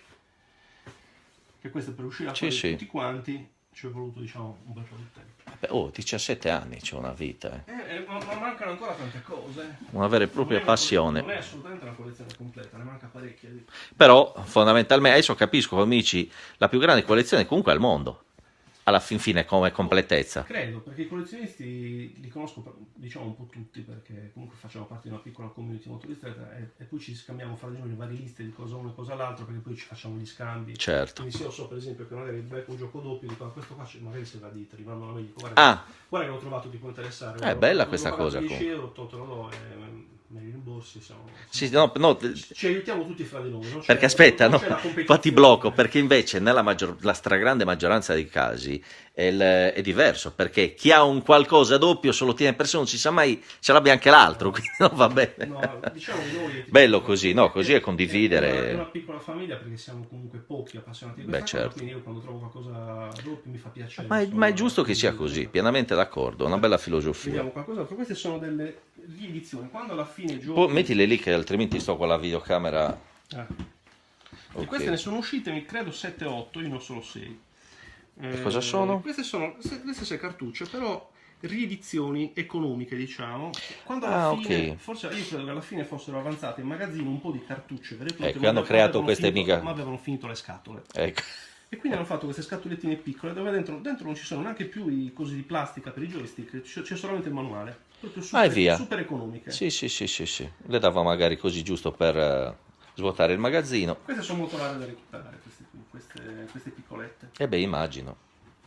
Che questo per uscire a fare tutti quanti ci è voluto, diciamo, un bel po' di tempo. 17 anni, c'è una vita. Ma mancano ancora tante cose. Una vera e propria passione. Non è assolutamente una collezione completa, ne manca parecchia. Però fondamentalmente, adesso capisco, amici, la più grande collezione comunque al mondo, alla fin fine come completezza. Credo, perché i collezionisti li conosco, diciamo, un po' tutti, perché comunque facciamo parte di una piccola community molto ristretta e poi ci scambiamo fra di noi le varie liste di cosa uno e cosa l'altro, perché poi ci facciamo gli scambi. Certo. Quindi se io so per esempio che magari becco un gioco doppio, dico questo qua magari se va dito, rimandono meglio, guarda che l'ho trovato, ti può interessare. È bella questa cosa. 10 euro, te lo do e me li rimborsi. corsi, Sì, no, ci aiutiamo tutti fra di noi. Perché aspetta, non no, c'è la competizione. qua ti blocco, perché invece la stragrande maggioranza dei casi è diverso, perché chi ha un qualcosa doppio se lo tiene per sé non si sa mai, ce l'abbia anche l'altro, quindi non va bene. No, diciamo che noi Bello così, no, così è condividere. È una piccola famiglia perché siamo comunque pochi appassionati di questa cosa, certo. quindi io quando trovo qualcosa doppio mi fa piacere. Ma è giusto che sia così, pienamente d'accordo, una bella filosofia. Vediamo qualcos'altro, queste sono delle riedizioni, quando alla fine giochi... Poi mettile lì che altrimenti sto con la videocamera. E queste ne sono uscite, mi credo 7-8, io ne ho solo 6. Cosa sono? Queste sono le stesse cartucce, però riedizioni economiche, diciamo. Quando alla fine, forse io credo che alla fine fossero avanzate in magazzino un po' di cartucce vere e proprie, ecco, hanno creato queste mica... ma avevano finito le scatole. Ecco. E quindi hanno fatto queste scatolettine piccole dove dentro non ci sono neanche più i cosi di plastica per i joystick, c'è solamente il manuale. Proprio super, via. super economiche. Sì. Le dava magari così giusto per svuotare il magazzino. Queste sono molto rare da recuperare, queste piccolette. Immagino.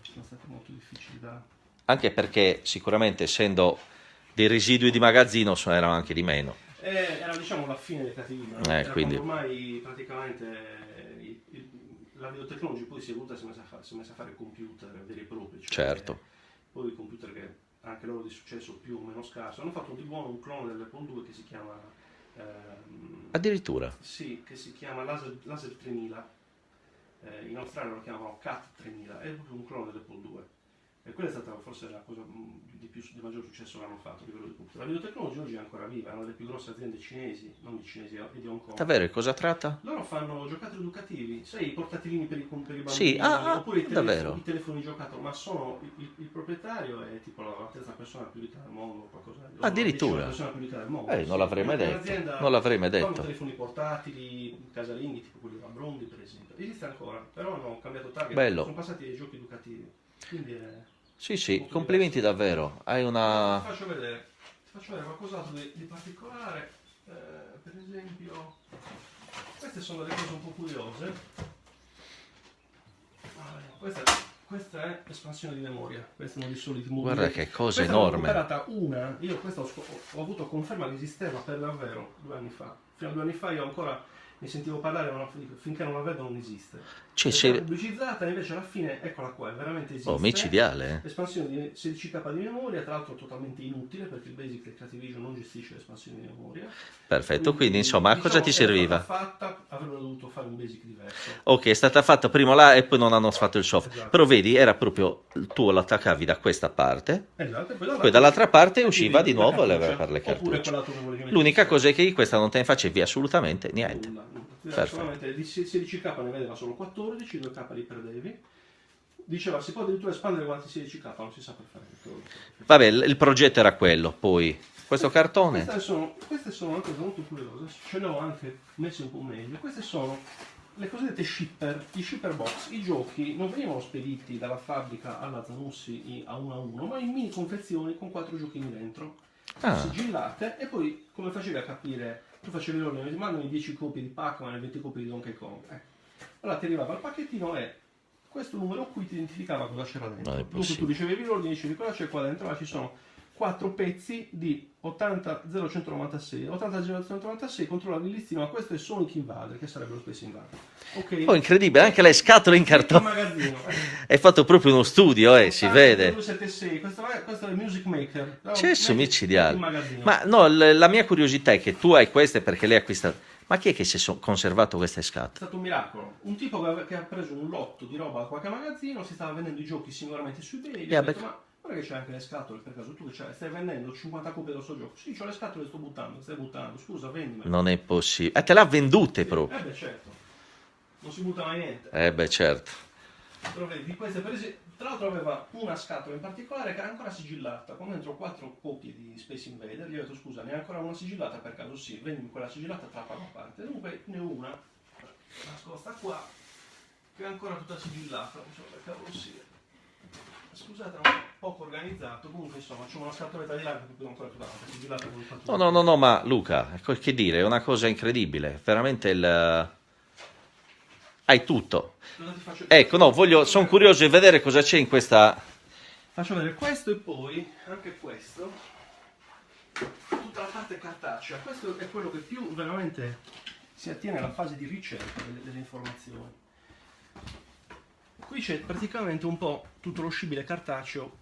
Sono state molto difficili da... Anche perché sicuramente essendo dei residui di magazzino erano anche di meno. Era diciamo la fine del cattivismo, quindi... ormai praticamente la videotecnologia poi si è evoluta e si è messa a fare computer veri e propri. Cioè, certo. Poi i computer che anche loro di successo più o meno scarso hanno fatto di buono un clone dell'Apple II che si chiama... addirittura? Sì, che si chiama Laser 3000. In Australia lo chiamano CAT 3000, è proprio un clone dell'Apple II. E quella è stata forse la cosa di maggior successo che hanno fatto a livello di computer. La videotecnologia oggi è ancora viva, è una delle più grosse aziende cinesi, non di cinesi e di Hong Kong. Davvero? E cosa tratta? Loro fanno giocattoli educativi, sai, i portatilini per i bambini, sì, oppure i telefoni giocattolo, ma sono il proprietario è tipo la terza persona più ricca del mondo, qualcosa di addirittura. La persona più ricca del mondo. Non l'avrei mai detto. Non l'avrei mai detto. Fanno telefoni portatili, casalinghi, tipo quelli da Brondi per esempio. Esiste ancora, però hanno cambiato target. Bello. Sono passati ai giochi educativi. Quindi sì, complimenti davvero. Hai una... Ti faccio vedere qualcos'altro di particolare. Per esempio, queste sono delle cose un po' curiose. Questa è espansione di memoria. Questi sono i soliti mobili. Guarda che cosa questa enorme. L'ho comprata una. Io questa ho avuto conferma che esisteva per davvero 2 anni fa. Fino a 2 anni fa io ancora ne sentivo parlare, ma finché non la vedo non esiste. È pubblicizzata, invece alla fine, eccola qua, è veramente esiste. Micidiale. Espansione di 16K di memoria, tra l'altro totalmente inutile perché il Basic del Creativision non gestisce l'espansione di memoria. Perfetto, quindi insomma a cosa ti serviva? Avrebbero dovuto fare un Basic diverso. Ok, è stata fatta prima là e poi non hanno fatto il software. Esatto. Però vedi, era proprio tu l'attaccavi da questa parte, esatto, poi dall'altra parte usciva di nuovo per le cartucce. L'unica cosa è che questa non te ne facevi assolutamente niente. Solamente di 16K ne vedeva solo 14, 2K li perdevi. Diceva si può addirittura espandere quanti 16K, non si sa per fare. Vabbè, il progetto era quello. Poi questo cartone. Queste sono anche molto curiose, ce le ho anche messe un po' meglio. Queste sono le cosiddette shipper, i shipper box. I giochi non venivano spediti dalla fabbrica alla Zanussi a 1 ma in mini confezioni con 4 giochini dentro, sigillate, e poi come facevi a capire? Tu facevi l'ordine, mi mandano 10 copie di Pac-Man e 20 copie di Donkey Kong. Allora ti arrivava il pacchettino e questo numero qui ti identificava cosa c'era dentro. Dunque tu ricevevi l'ordine, dicevi cosa c'è qua dentro, ma ci sono 4 pezzi di 800196. 800196 controllavi il listino, ma questo è Sonic Invader, che sarebbe lo Space Invader. Okay. Oh, incredibile, anche le scatole in cartone. È fatto proprio uno studio, si vede. 276. Questo è il Music Maker. Cesso micidiale. Ma no, la mia curiosità è che tu hai queste perché lei acquista. Ma chi è che si è conservato queste scatole? È stato un miracolo. Un tipo che ha preso un lotto di roba da qualche magazzino, si stava vendendo i giochi singolarmente su eBay, e ha detto, ma guarda che c'è anche le scatole, per caso tu stai vendendo 50 copie del suo gioco? Sì, c'ho le scatole, stai buttando, scusa, vendimele. Non è possibile. Te l'ha vendute proprio? Beh certo, non si butta mai niente. Beh certo. Però vedi, queste per esempio, tra l'altro aveva una scatola in particolare che era ancora sigillata, con dentro 4 copie di Space Invader. Gli ho detto scusa, ne hai ancora una sigillata? Per caso sì, vendimi quella sigillata, te la pago a parte. Dunque ne ho una nascosta qua, che è ancora tutta sigillata, non so per cavolo sia. Scusate, è un poco organizzato, comunque insomma c'è una scatoletta di là che poi ancora tutta sigillata con il fatto. No, ma Luca, che dire, è una cosa incredibile, veramente hai tutto. Ecco, no, sono curioso di vedere cosa c'è in questa. Faccio vedere questo e poi anche questo. Tutta la parte cartacea. Questo è quello che più veramente si attiene alla fase di ricerca delle informazioni. Qui c'è praticamente un po' tutto lo scibile cartaceo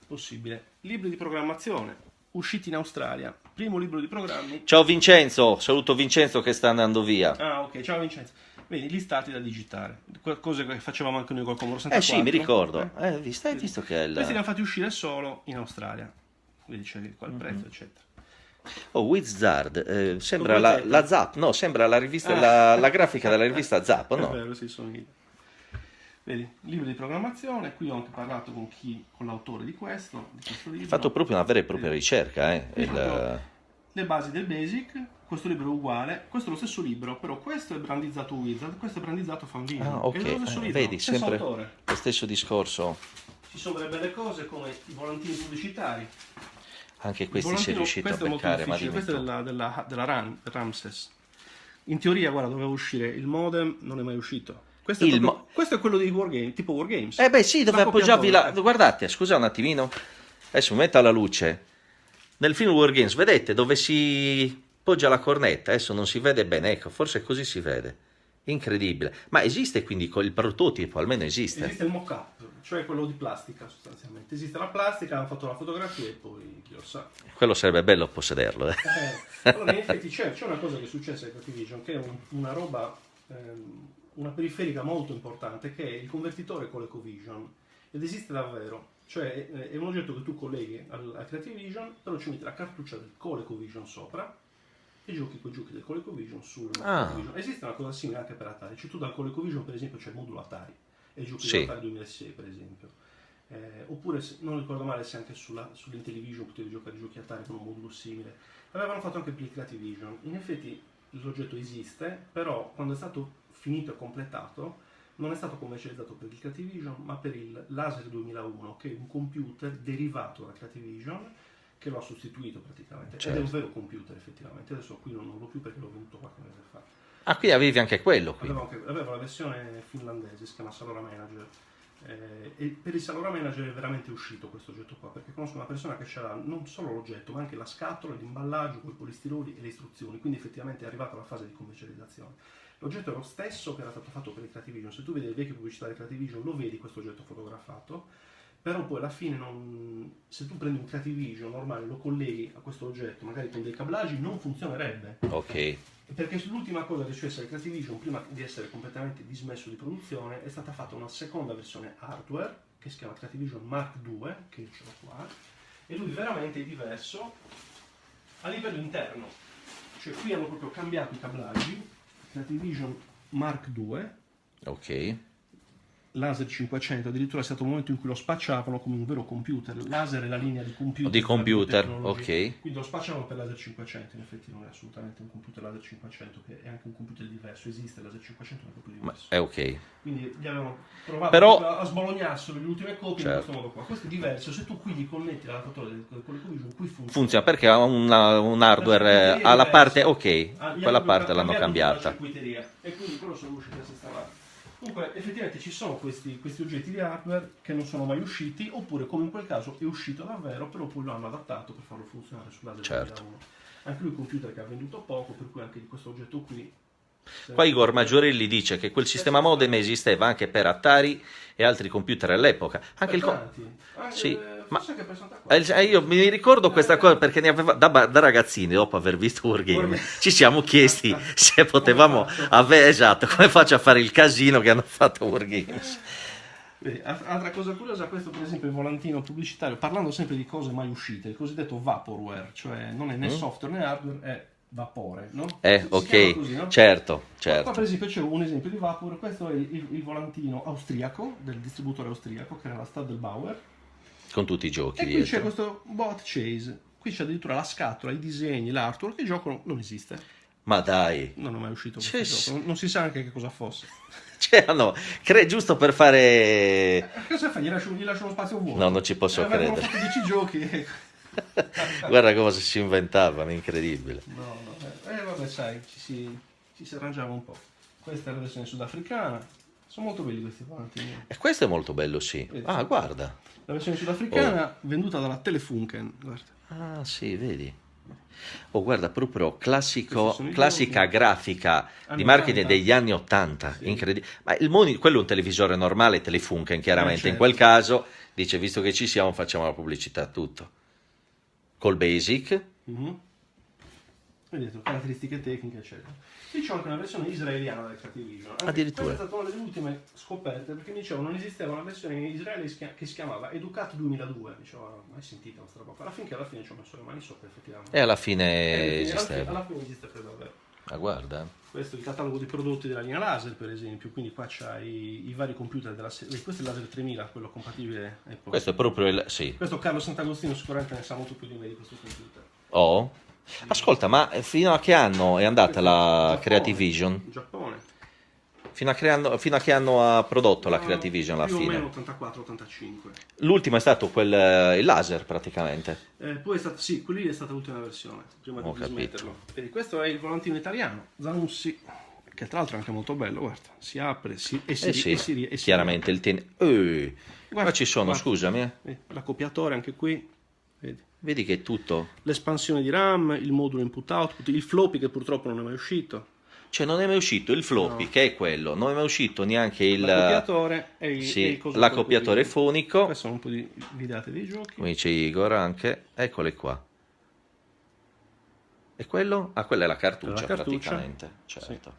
possibile. Libri di programmazione, usciti in Australia. Primo libro di programmi. Ciao Vincenzo, saluto Vincenzo che sta andando via. Ah, ok, ciao Vincenzo. Vedi, listati da digitare, cose che facevamo anche noi col Commodore 64. Sì, mi ricordo. Hai visto che è il... Questi li hanno fatti uscire solo in Australia. Vedi, c'è qua il prezzo, eccetera. Oh, Wizard, sembra la Zap, no, sembra la rivista, la grafica della rivista Zap, no? È vero, sì, sono io. Vedi, libro di programmazione, qui ho anche parlato con l'autore di questo libro. Hai fatto proprio una vera e propria ricerca, Le basi del BASIC, questo libro è uguale, questo è lo stesso libro, però questo è brandizzato Wizard, questo è brandizzato Fanvision. Ah, ok, È lo stesso libro, vedi, stesso sempre autore. lo stesso discorso. Ci sono delle belle cose come i volantini pubblicitari. Anche questi si è riuscito a beccare, ma questo è della Ramses. In teoria, guarda, doveva uscire il modem, non è mai uscito. Questo è quello dei Wargame, tipo Wargames. Beh sì, dove appoggiavi la... Guardate, scusa un attimino. Adesso mi metto alla luce. Nel film Wargames, vedete dove si poggia la cornetta? Adesso non si vede bene, ecco, forse così si vede. Incredibile. Ma esiste quindi il prototipo, almeno esiste? Esiste il mock-up, cioè quello di plastica sostanzialmente. Esiste la plastica, hanno fatto la fotografia e poi chi lo sa. Quello sarebbe bello possederlo. Allora, in effetti c'è una cosa che è successa ai Activision, che è una roba, una periferica molto importante, che è il convertitore ColecoVision. Ed esiste davvero. Cioè è un oggetto che tu colleghi al Creativision, però ci metti la cartuccia del ColecoVision sopra e giochi quei giochi del ColecoVision sul ColecoVision. Esiste una cosa simile anche per Atari. Cioè tu dal ColecoVision per esempio c'è il modulo Atari e giochi di Atari 2006 per esempio. Oppure, non ricordo male, se anche sull'Intellivision potevi giocare i giochi Atari con un modulo simile. L'avevano fatto anche per il Creativision. In effetti l'oggetto esiste, però quando è stato finito e completato non è stato commercializzato per il Creativision, ma per il Laser 2001, che è un computer derivato da Creativision, che lo ha sostituito praticamente. Certo. Ed è un vero computer, effettivamente. Adesso qui non l'ho più perché l'ho venduto qualche mese fa. Ah, qui avevi anche quello? Qui. Avevo la versione finlandese, si chiama Salora Manager. E per il Salora Manager è veramente uscito questo oggetto qua, perché conosco una persona che c'era non solo l'oggetto, ma anche la scatola, l'imballaggio, con i polistiroli e le istruzioni. Quindi effettivamente è arrivata la fase di commercializzazione. L'oggetto è lo stesso che era stato fatto per il Creativision. Se tu vedi le vecchie pubblicità del Creativision, lo vedi questo oggetto fotografato, però poi alla fine se tu prendi un Creativision normale, lo colleghi a questo oggetto, magari con dei cablaggi, non funzionerebbe. Ok. Perché l'ultima cosa che è successa al Creativision, prima di essere completamente dismesso di produzione, è stata fatta una seconda versione hardware, che si chiama Creativision Mark II, che ce l'ho qua, e lui veramente è diverso a livello interno. Cioè qui hanno proprio cambiato i cablaggi. Creativision Mark II, ok, Laser 500, addirittura è stato un momento in cui lo spacciavano come un vero computer. Laser è la linea di computer. Di computer, ok. Quindi lo spacciavano per Laser 500, in effetti non è assolutamente un computer Laser 500, che è anche un computer diverso, esiste Laser 500 ma è proprio diverso. È ok. Quindi gli avevano provato però a sbolognarselo le ultime copie in questo modo qua. Questo è diverso, se tu qui gli connetti l'adattatore del ColecoVision, qui funziona perché ha un hardware alla parte, ok, quella parte l'hanno cambiata. E quindi quello sono riusciti a sistemare. Comunque effettivamente ci sono questi oggetti di hardware che non sono mai usciti, oppure come in quel caso è uscito davvero, però poi lo hanno adattato per farlo funzionare sull'Asia 2001. Anche lui è un computer che ha venduto poco, per cui anche di questo oggetto qui. Qua Igor Maggiorelli dice che quel sistema modem esisteva anche per Atari e altri computer all'epoca. Anche io mi ricordo questa cosa perché ne aveva, da ragazzini, dopo aver visto Wargame, ci siamo chiesti se potevamo avere, esatto, come faccio a fare il casino che hanno fatto Wargames. Altra cosa curiosa, questo per esempio il volantino pubblicitario, parlando sempre di cose mai uscite, il cosiddetto vaporware, cioè non è né software né hardware, è vapore, no? Ok, così, no? certo. Qua per esempio c'è un esempio di vapore, questo è il volantino austriaco, del distributore austriaco, che era la Stadelbauer. Con tutti i giochi. E qui c'è questo Bot Chase, qui c'è addirittura la scatola, i disegni, l'artwork, il gioco non esiste. Ma dai! Non è mai uscito questo gioco, non si sa neanche che cosa fosse. Giusto per fare... Cosa fai? Gli lascio uno spazio vuoto? No, non ci posso credere. Avevano fatto 10 giochi. Guarda cosa si inventavano, incredibile. Vabbè, sai, ci si arrangiava un po'. Questa è la versione sudafricana. Sono molto belli questi volantini. E questo è molto bello, sì. Ah, guarda. La versione sudafricana venduta dalla Telefunken, guarda. Ah, sì, vedi. Oh, guarda, proprio Questi classica sono i grafica anni di marketing 80. degli anni 80, Sì. incredibile. Ma quello è un televisore normale, Telefunken, chiaramente. In Certo. quel caso dice, visto che ci siamo, facciamo la pubblicità a tutto. Col Basic. Mhm. Vedete, caratteristiche tecniche, eccetera. Qui c'è anche una versione israeliana del Cattivision. Addirittura. Questa è stata una delle ultime scoperte, perché mi dicevano non esisteva una versione in Israele che si chiamava Educat 2002. Dicevo, mai sentita questa roba qua? Alla fine ci ho messo le mani sopra, effettivamente. E alla fine esisteva. Alla fine esiste per davvero. Ma guarda. Questo è il catalogo di prodotti della linea laser, per esempio, quindi qua c'hai i vari computer della serie. Questo è il laser 3000, quello compatibile Apple. Questo è proprio il... Sì. Questo Carlo Sant'Agostino sicuramente ne sa molto più di me di questo computer. Oh. Ascolta, ma fino a che anno è andata la Giappone, Creative Vision? Giappone. Fino a che anno ha prodotto la Creative Vision alla Più o fine? meno 84-85. L'ultimo è stato il laser praticamente. Poi è stato, sì, quelli è stata l'ultima versione, prima Ho di capito. smetterlo. Vedi, questo è il volantino italiano, Zanussi, che tra l'altro è anche molto bello, guarda. Si apre Sì, chiaramente il ten... Qua ci sono, guarda. scusami. L'accoppiatore anche qui, vedi. Vedi che è tutto... L'espansione di RAM, il modulo input-output, il floppy che purtroppo non è mai uscito. Cioè non è mai uscito il floppy, No. che è quello, non è mai uscito neanche L'accoppiatore e il, sì, e il coso l'accoppiatore qui. fonico. Questi sono un po' di videate dei giochi. Come dice Igor anche, eccole qua. E quello? Ah, quella è la cartuccia, praticamente, certo.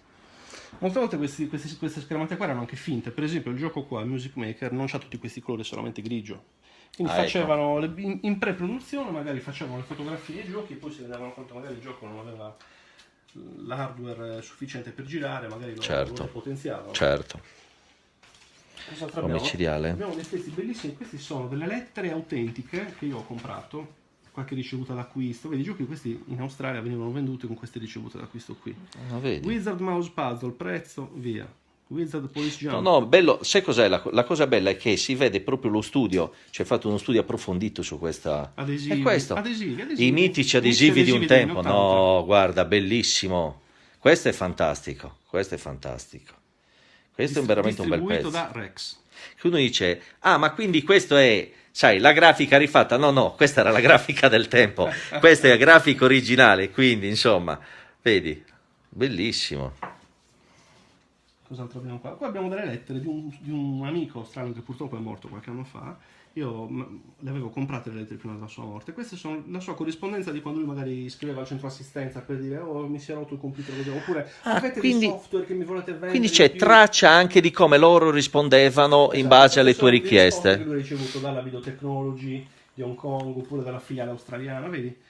Sì. Molte volte queste schermate qua erano anche finte, per esempio il gioco qua, il Music Maker, non c'ha tutti questi colori, solamente grigio. Quindi facevano in pre-produzione, magari facevano le fotografie dei giochi e poi si rendevano conto magari il gioco non aveva l'hardware sufficiente per girare, magari lo potenziavano. Certo. Cos'altro Omicidiale. Abbiamo dei pezzi bellissimi, questi sono delle lettere autentiche che io ho comprato, qualche ricevuta d'acquisto. Vedi, i giochi questi in Australia venivano venduti con queste ricevute d'acquisto qui. Vedi. Wizard Mouse Puzzle, prezzo, via. Wizard Police Jump. No, bello, sai cos'è? La cosa bella è che si vede proprio lo studio, c'è fatto uno studio approfondito su questa... Adesivi. È questo. Adesivi. I mitici adesivi di un tempo. No, guarda, bellissimo. Questo è fantastico. Questo è fantastico. Questo è veramente un bel pezzo. Distribuito da Rex. Che uno dice, ah, ma quindi questo è, sai, la grafica rifatta? No, questa era la grafica del tempo. Questa è la grafica originale, quindi, insomma, vedi, bellissimo. Cos'altro abbiamo qua? Qua abbiamo delle lettere di un amico strano che purtroppo è morto qualche anno fa. Io le avevo comprate le lettere prima della sua morte. Queste sono la sua corrispondenza di quando lui magari scriveva al centro assistenza per dire oh mi si è rotto il computer così, oppure avete dei software che mi volete vendere. Quindi c'è traccia anche di come loro rispondevano in base alle tue richieste. Che lui ha ricevuto dalla Videotechnology di Hong Kong oppure dalla filiale australiana, vedi?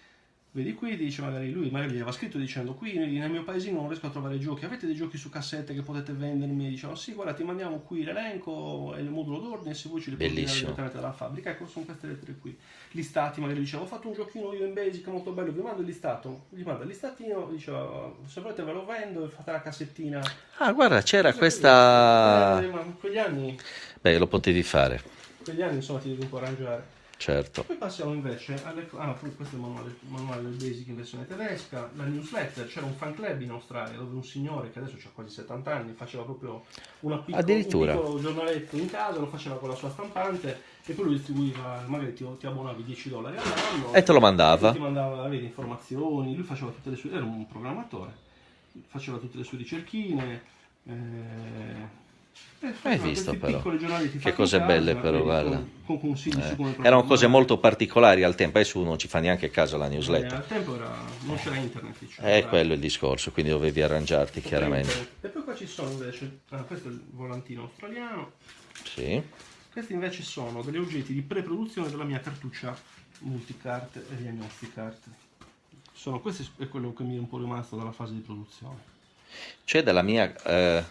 Vedi qui, dice magari lui, magari gli aveva scritto dicendo qui nel mio paesino non riesco a trovare giochi, avete dei giochi su cassette che potete vendermi? E dicevano sì, guarda ti mandiamo qui l'elenco e il modulo d'ordine se vuoi ci li puoi vendere direttamente dalla fabbrica. Ecco, sono queste lettere qui. Listati, magari dicevo ho fatto un giochino io in Basic molto bello, vi mando il listato, gli manda il listatino, diceva se volete ve lo vendo e fate la cassettina. Ah guarda, c'era questa... Ma in quegli anni... Beh, lo potevi fare. In quegli anni insomma ti devi un po' arrangiare. Certo. Poi passiamo invece questo è il manuale del Basic in versione tedesca, la newsletter. C'era un fan club in Australia dove un signore che adesso ha quasi 70 anni faceva proprio un piccolo giornaletto in casa, lo faceva con la sua stampante e poi lo distribuiva, magari ti abbonavi $10 all'anno e te lo mandava. Ti mandava vedi, informazioni, lui faceva tutte le sue, era un programmatore, faceva tutte le sue ricerchine. Hai visto però che cose belle però guarda, con consigli su come erano cose molto particolari al tempo, adesso uno non ci fa neanche caso alla newsletter. Al tempo non c'era internet, è quello il discorso, quindi dovevi arrangiarti chiaramente. E poi qua ci sono invece questo è il volantino australiano, sì. Questi invece sono degli oggetti di pre-produzione della mia cartuccia multicart e diagnosticart. Questo è quello che mi è un po' rimasto dalla fase di produzione. C'è della mia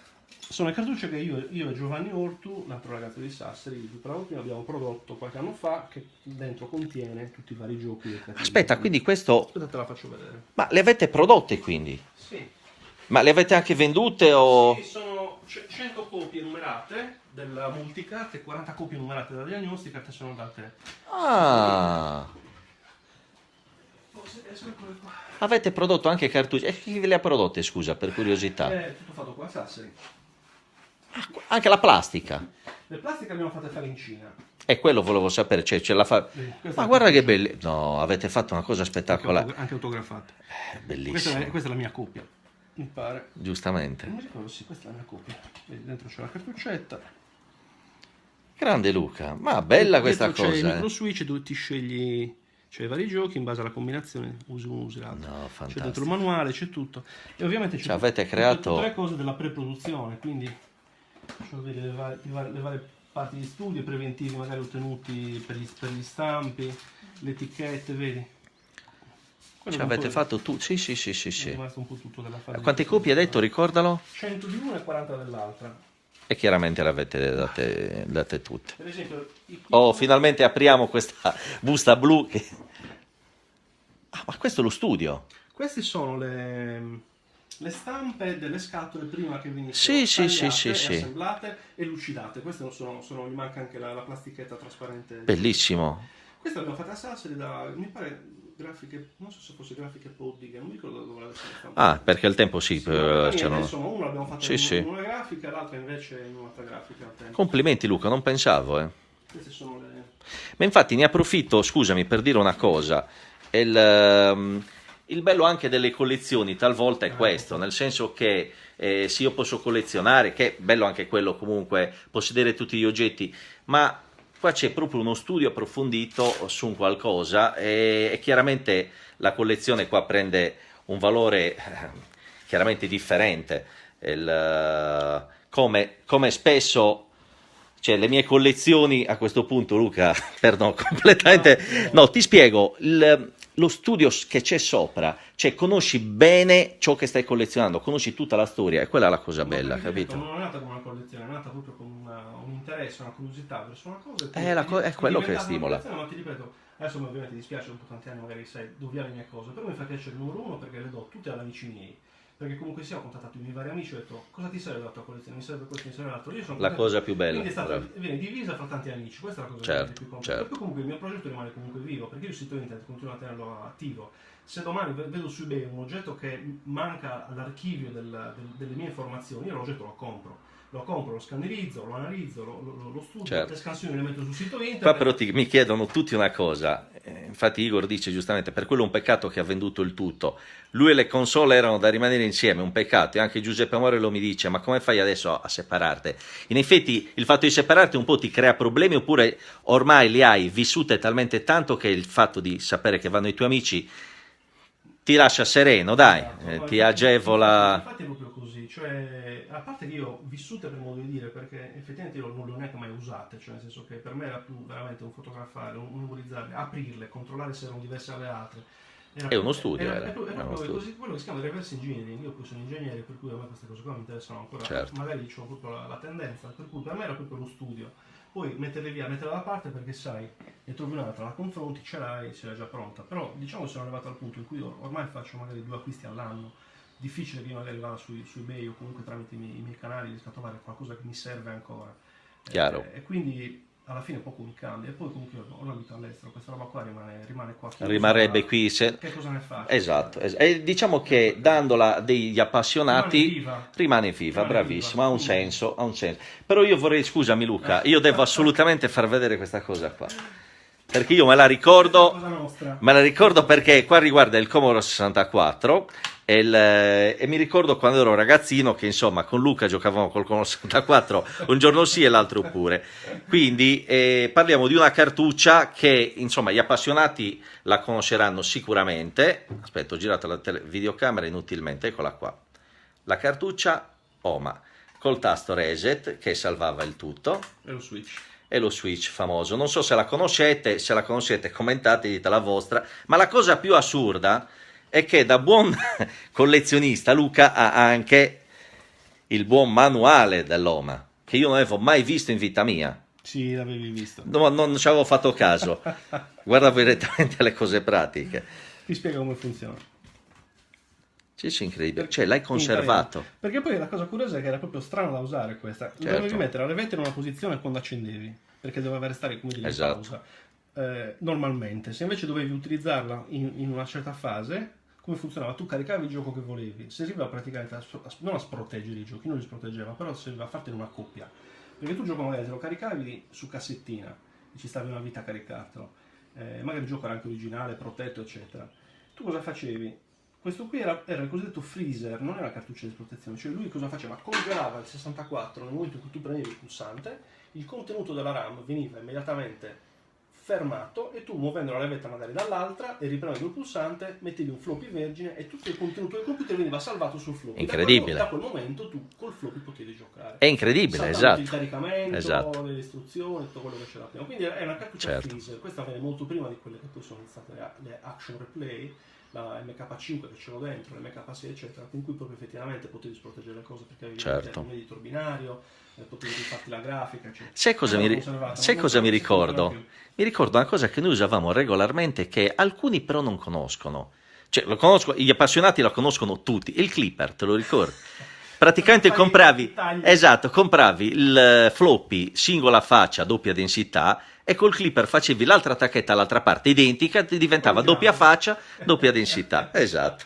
sono le cartucce che io e Giovanni Ortu, l'altro ragazzo di Sassari, di Prautino, abbiamo prodotto qualche anno fa, che dentro contiene tutti i vari giochi. Aspetta, quindi questo... Aspetta, te la faccio vedere. Ma le avete prodotte quindi? Sì. Ma le avete anche vendute o... Sì, sono 100 copie numerate della multicart e 40 copie numerate della diagnosticart sono andate... Ah... Avete prodotto anche cartucce? E chi ve le ha prodotte, scusa, per curiosità? È tutto fatto qua a Sassari. Anche la plastica. Le plastiche abbiamo fatte fare in Cina. E quello volevo sapere, cioè, ce la fa... Ma guarda che belli... No, avete fatto una cosa spettacolare. Anche autografate. Bellissimo. Questa è la mia copia, mi pare. Giustamente. Non mi ricordo, sì, questa è la mia copia. Vedi, dentro c'è la cartuccetta. Grande Luca, ma bella questa Dentro cosa. C'è il micro switch, tu ti scegli... C'è i vari giochi, in base alla combinazione usi uno, usi l'altro. No, C'è fantastico. dentro il manuale, c'è tutto. E ovviamente c'è avete creato... tutte le cose della pre-produzione, quindi faccio vedere le varie parti di studio, preventivi magari ottenuti per gli stampi, le etichette, vedi? avete fatto tu? Sì. È rimasto un po' tutto della fase. Quante copie hai detto, ricordalo? 100 di una e 40 dell'altra. E chiaramente le avete date tutte. Per esempio, Oh, finalmente apriamo questa busta blu che... Ah, ma questo è lo studio. queste sono le stampe delle scatole prima che venissero Sì, tagliate, sì. assemblate e lucidate. Queste non sono, gli manca anche la plastichetta trasparente. Bellissimo. Queste l'abbiamo fatte a Sassari da, mi pare, grafiche, non so se fosse grafiche Poddige, non mi ricordo dove l'avessimo fatta. Ah, perché al tempo sì, c'erano... Insomma, una l'abbiamo fatta in una grafica, l'altra invece in un'altra grafica al tempo. Complimenti Luca, non pensavo, Queste sono le... Ma infatti ne approfitto, scusami, per dire una cosa. Il bello anche delle collezioni talvolta è questo, nel senso che sì, io posso collezionare, che è bello anche quello comunque, possedere tutti gli oggetti, ma qua c'è proprio uno studio approfondito su un qualcosa e chiaramente la collezione qua prende un valore chiaramente differente. Come spesso... Cioè, le mie collezioni a questo punto, Luca, perdono completamente. No, ti spiego, lo studio che c'è sopra, cioè conosci bene ciò che stai collezionando, conosci tutta la storia, e quella è la cosa bella, capito? Non è nata come una collezione, è nata proprio con un interesse, una curiosità verso una cosa. È quello che stimola. Ma ti ripeto, adesso ovviamente mi dispiace, dopo tanti anni magari sai dove le mie cose, però mi fa piacere il numero uno perché le do tutte ad amici miei. Perché comunque sia ho contattato i miei vari amici e ho detto cosa ti serve la tua collezione? Mi serve questo, mi serve l'altro. Io sono la cosa più bella. Quindi viene divisa fra tanti amici, questa è la cosa più complessa. Per cui comunque il mio progetto rimane comunque vivo, perché io il sito internet continuo a tenerlo attivo. Se domani vedo su eBay un oggetto che manca all'archivio delle mie informazioni, io l'oggetto lo compro, lo scannerizzo, lo analizzo, lo studio, le scansioni le metto sul sito internet. Qua però mi chiedono tutti una cosa, infatti Igor dice giustamente, per quello è un peccato che ha venduto il tutto. Lui e le console erano da rimanere insieme, un peccato, e anche Giuseppe Morello mi dice, ma come fai adesso a separarti? In effetti il fatto di separarti un po' ti crea problemi, oppure ormai li hai vissute talmente tanto che il fatto di sapere che vanno i tuoi amici ti lascia sereno, dai, ti agevola. Infatti è proprio così, cioè, a parte che io ho vissute per modo di dire, perché effettivamente io non le ho neanche mai usate, cioè nel senso che per me era più veramente un fotografare, un memorizzarle, aprirle, controllare se erano diverse dalle altre. È uno studio, è proprio così, quello che si chiama reverse engineering. Io poi sono ingegnere, per cui a me queste cose qua mi interessano ancora, magari ho proprio la tendenza, per cui per me era proprio lo studio. Poi metterle via, metterla da parte perché sai, ne trovi un'altra, la confronti, ce l'hai già pronta. Però diciamo che sono arrivato al punto in cui ormai faccio magari 2 acquisti all'anno. Difficile che io magari vada su eBay o comunque tramite i miei canali riesca a trovare qualcosa che mi serve ancora. Chiaro. E quindi alla fine poco mi cambia. E poi comunque ho una vita all'estero, questa roba qua rimane qua. Rimarrebbe qui se... Che cosa ne faccio? Esatto. E diciamo che dandola degli appassionati rimane viva, bravissimo, ha un senso. Però io vorrei, scusami Luca, io devo assolutamente far vedere questa cosa qua. Perché io me la ricordo perché qua riguarda il Commodore 64 e mi ricordo quando ero ragazzino che insomma con Luca giocavamo col Commodore 64 un giorno sì e l'altro pure. Quindi parliamo di una cartuccia che insomma gli appassionati la conosceranno sicuramente. Aspetta, ho girato la videocamera inutilmente, eccola qua. La cartuccia OMA col tasto reset che salvava il tutto. E lo switch famoso. Non so se la conoscete, commentate, dite la vostra, ma la cosa più assurda è che da buon collezionista Luca ha anche il buon manuale dell'OMA, che io non avevo mai visto in vita mia. Sì, l'avevi visto. No, non ci avevo fatto caso. Guarda direttamente alle cose pratiche. Ti spiego come funziona. Sì, incredibile. Cioè, l'hai conservato. Perché poi la cosa curiosa è che era proprio strano da usare questa. Dovevi mettere la levetta in una posizione quando accendevi, perché doveva restare come dire in pausa. Normalmente, se invece dovevi utilizzarla in una certa fase, come funzionava? Tu caricavi il gioco che volevi, serviva praticamente non a sproteggere i giochi, non li sproteggeva, però serviva a fartene una coppia. Perché tu il gioco magari te lo caricavi su cassettina e ci stavi una vita a caricartelo, magari il gioco era anche originale, protetto, eccetera. Tu cosa facevi? Questo qui era il cosiddetto freezer, non era una cartuccia di protezione, cioè lui cosa faceva? Congelava il 64 nel momento in cui tu prendevi il pulsante, il contenuto della RAM veniva immediatamente fermato e tu muovendo la levetta magari dall'altra e riprendendo il pulsante mettevi un floppy vergine e tutto il contenuto del computer veniva salvato sul floppy. Incredibile. Da quel momento tu col floppy potevi giocare. È incredibile, esatto. esatto. Il caricamento, esatto. le istruzioni, tutto quello che c'era prima. Quindi è una cartuccia freezer. Questa viene molto prima di quelle che poi sono state le action replay, la MK5 che ce l'ho dentro, l'MK6 eccetera, in cui proprio effettivamente potevi proteggere le cose perché avevi un editor binario, potevi farti la grafica eccetera. Sai cosa mi ricordo? Mi ricordo una cosa che noi usavamo regolarmente che alcuni però non conoscono, cioè lo conosco, gli appassionati lo conoscono tutti, il clipper, te lo ricordi? Praticamente compravi il floppy singola faccia, doppia densità, e col clipper facevi l'altra tacchetta all'altra parte identica, diventava doppia faccia, doppia densità. Esatto.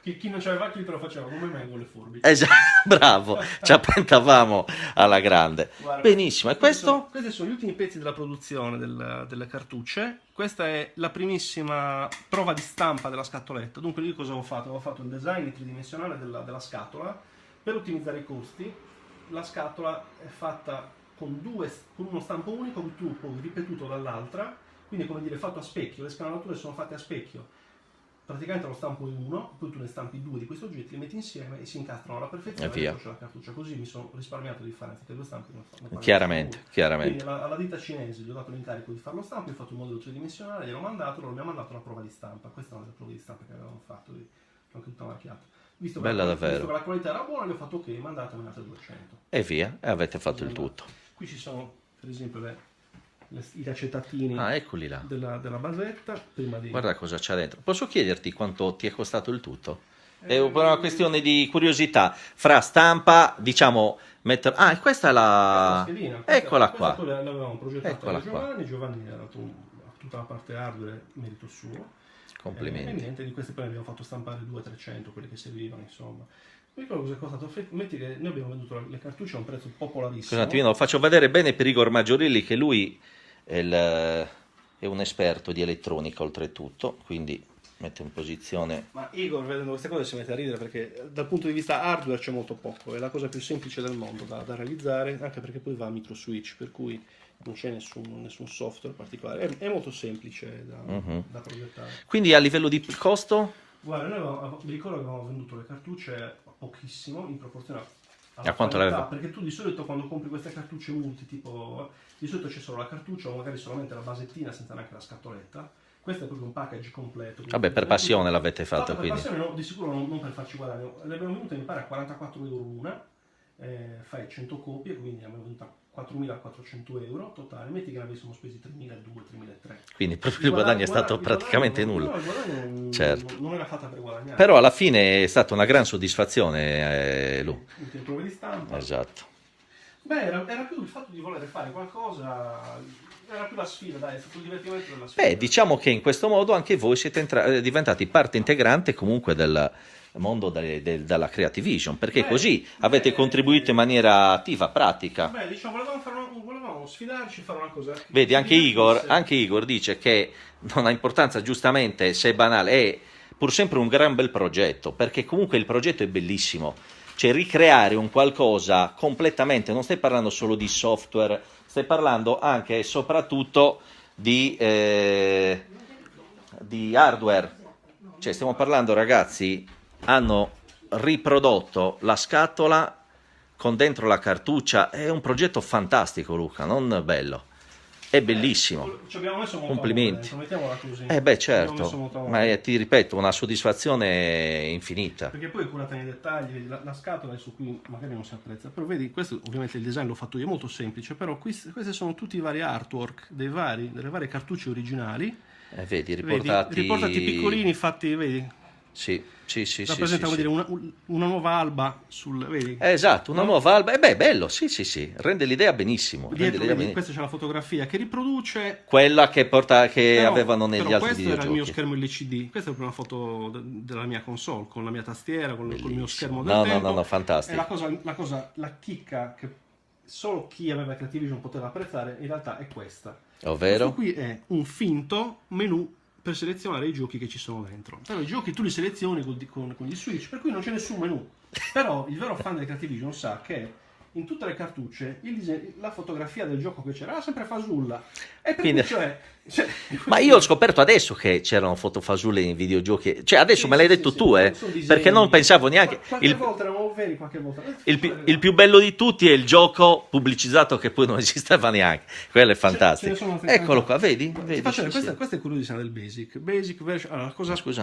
Chi non c'aveva il clipper lo faceva come me con le forbici. Esatto, bravo, ci appentavamo alla grande. Guarda, benissimo, e questo? Questi sono gli ultimi pezzi della produzione delle cartucce. Questa è la primissima prova di stampa della scatoletta. Dunque io cosa ho fatto? Ho fatto il design tridimensionale della scatola. Per ottimizzare i costi, la scatola è fatta con uno stampo unico, un tubo ripetuto dall'altra, quindi come dire fatto a specchio, le scanalature sono fatte a specchio. Praticamente lo stampo è uno, poi tu ne stampi due di questi oggetti, li metti insieme e si incastrano alla perfezione e poi c'è la cartuccia. Così mi sono risparmiato di fare anziché due stampi. Chiaramente. Quindi alla ditta cinese gli ho dato l'incarico di fare lo stampo, ho fatto un modello tridimensionale, gliel'ho mandato, loro mi hanno mandato una prova di stampa. Questa è una delle prove di stampa che avevamo fatto, l'ho anche tutta marchiata. Visto che la qualità era buona, gli ho fatto ok, mandatemi altre 200. E via, e avete fatto il tutto. Qui ci sono, per esempio, i acetatini eccoli là. della basetta. Guarda cosa c'è dentro. Posso chiederti quanto ti è costato il tutto? È una questione di curiosità. Fra stampa, diciamo, questa è la schedina. Eccola qua. Questa l'avevamo progettata da Giovanni ha dato tutta la parte hardware, merito suo. Complimenti. E niente, di queste poi abbiamo fatto stampare 200-300, quelle che servivano, insomma. Mi ricordo cosa è costato. Metti che noi abbiamo venduto le cartucce a un prezzo popolarissimo. Scusate, lo faccio vedere bene per Igor Maggiorilli, che lui è un esperto di elettronica oltretutto, quindi mette in posizione. Ma Igor, vedendo queste cose, si mette a ridere perché dal punto di vista hardware c'è molto poco, è la cosa più semplice del mondo da realizzare, anche perché poi va a micro switch, per cui non c'è nessun software particolare, è molto semplice da progettare. Quindi a livello di costo? Guarda, mi ricordo che avevamo venduto le cartucce pochissimo in proporzione a quanto l'aveva? Perché tu di solito quando compri queste cartucce multi, tipo di solito c'è solo la cartuccia o magari solamente la basettina senza neanche la scatoletta. Questo è proprio un package completo. Vabbè, per passione l'avete fatto, per quindi. Passione, no, di sicuro non per farci guadagno. Le abbiamo vendute mi pare a 44 euro una, fai 100 copie, quindi abbiamo venduto a 4.400 euro totale. Metti che ne avessimo spesi 3.200-3.300. Quindi proprio il guadagno è stato praticamente nulla. No, il guadagno certo. non era fatta per guadagnare. Però alla fine è stata una gran soddisfazione, Lu. In prove di stampa. Esatto. Beh, era più il fatto di voler fare qualcosa, era più la sfida, dai, è stato il divertimento della sfida. Beh, diciamo che in questo modo anche voi siete diventati parte integrante comunque del mondo della Creative Vision, perché così avete contribuito in maniera attiva, pratica. Beh, diciamo, volevamo sfidarci, fare una cosa. Vedi, anche Igor dice che non ha importanza, giustamente, se è banale, è pur sempre un gran bel progetto, perché comunque il progetto è bellissimo. Cioè ricreare un qualcosa completamente, non stai parlando solo di software, stai parlando anche e soprattutto di hardware. Cioè stiamo parlando, ragazzi, hanno riprodotto la scatola con dentro la cartuccia, è un progetto fantastico, Luca, non bello. È bellissimo. Ci abbiamo messo molto complimenti. Mettiamola così. Beh, certo, ma ti ripeto, una soddisfazione infinita. Perché poi curata nei dettagli, vedi, la scatola su cui magari non si apprezza, però vedi, questo ovviamente il design l'ho fatto io, è molto semplice, però questi sono tutti i vari artwork delle varie cartucce originali. Vedi, riportati piccolini, fatti, vedi, Sì, rappresenta, come dire, una nuova alba vedi? Esatto, una nuova alba. E beh, bello, sì, rende l'idea benissimo. Dietro, vedi, questa c'è la fotografia che riproduce quella che avevano negli altri questo era il mio videogiochi. schermo LCD. Questa è una foto della mia console con la mia tastiera, con il mio schermo del No, tempo. no, fantastico. E la chicca che solo chi aveva Creativision poteva apprezzare in realtà è questa. Ovvero? Questo qui è un finto menu per selezionare i giochi che ci sono dentro. Però i giochi tu li selezioni con gli switch, per cui non c'è nessun menu. Però il vero fan del Creativision sa che in tutte le cartucce la fotografia del gioco che c'era era sempre fasulla. E per Quindi... cui Ma io ho scoperto adesso che c'erano fotofasulle in videogiochi. Cioè, adesso me l'hai detto tu, perché non pensavo neanche. Qualche volta erano veri, qualche volta. Il più bello di tutti è il gioco pubblicizzato che poi non esisteva neanche. Quello è fantastico. Eccolo qua, vedi? Questa è curiosità del Basic. Basic version. Allora,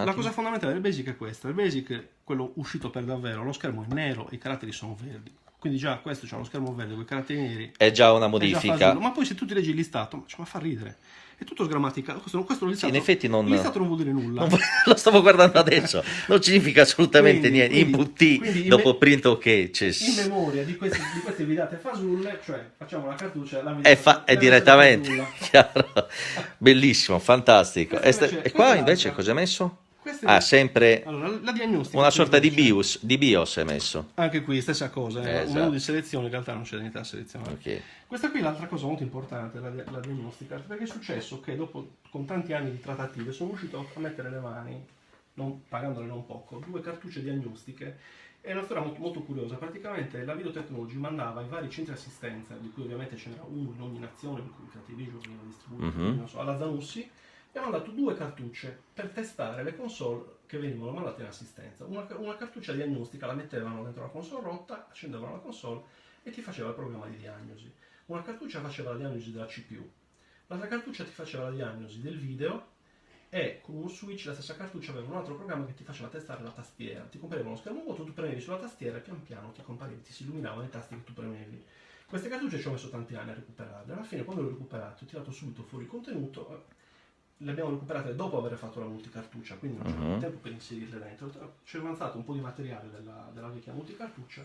la cosa fondamentale del Basic è questa. Il Basic, quello uscito per davvero, lo schermo è nero e i caratteri sono verdi. Quindi già questo c'ha lo schermo verde con i caratteri neri. È già una modifica. Ma poi se tu ti leggi il listato, ma fa ridere. È tutto sgrammaticato. Questo listato, in effetti non... il listato non vuol dire nulla. Lo stavo guardando adesso. Non significa assolutamente niente. Input dopo print ok. In memoria di queste videate fasulle, cioè facciamo la cartuccia è direttamente chiaro. Bellissimo, fantastico. E qua invece cosa hai messo? Sempre allora, la diagnostica, una sorta di BIOS è messo. Anche qui stessa cosa, un esatto. menu di selezione, in realtà non c'è niente da selezionare. Okay. Questa qui è l'altra cosa molto importante, la diagnostica, perché è successo che dopo, con tanti anni di trattative, sono riuscito a mettere le mani, pagandole non poco, 2 cartucce diagnostiche. È una storia molto, molto curiosa. Praticamente la Video Technology mandava ai vari centri assistenza, di cui ovviamente ce n'era uno in ogni nazione, in cui Creativision veniva distribuito, alla Zanussi, e ha mandato 2 cartucce per testare le console che venivano mandate in assistenza. Una cartuccia diagnostica la mettevano dentro la console rotta, accendevano la console e ti faceva il programma di diagnosi. Una cartuccia faceva la diagnosi della CPU, l'altra cartuccia ti faceva la diagnosi del video e con uno switch la stessa cartuccia aveva un altro programma che ti faceva testare la tastiera. Ti compareva uno schermo vuoto, tu premevi sulla tastiera e pian piano ti si illuminavano i tasti che tu premevi. Queste cartucce ci ho messo tanti anni a recuperarle. Alla fine, quando le ho recuperate, ho tirato subito fuori il contenuto. Le abbiamo recuperate dopo aver fatto la multicartuccia, quindi non c'era tempo per inserirle dentro. Ci è avanzato un po' di materiale della vecchia multicartuccia,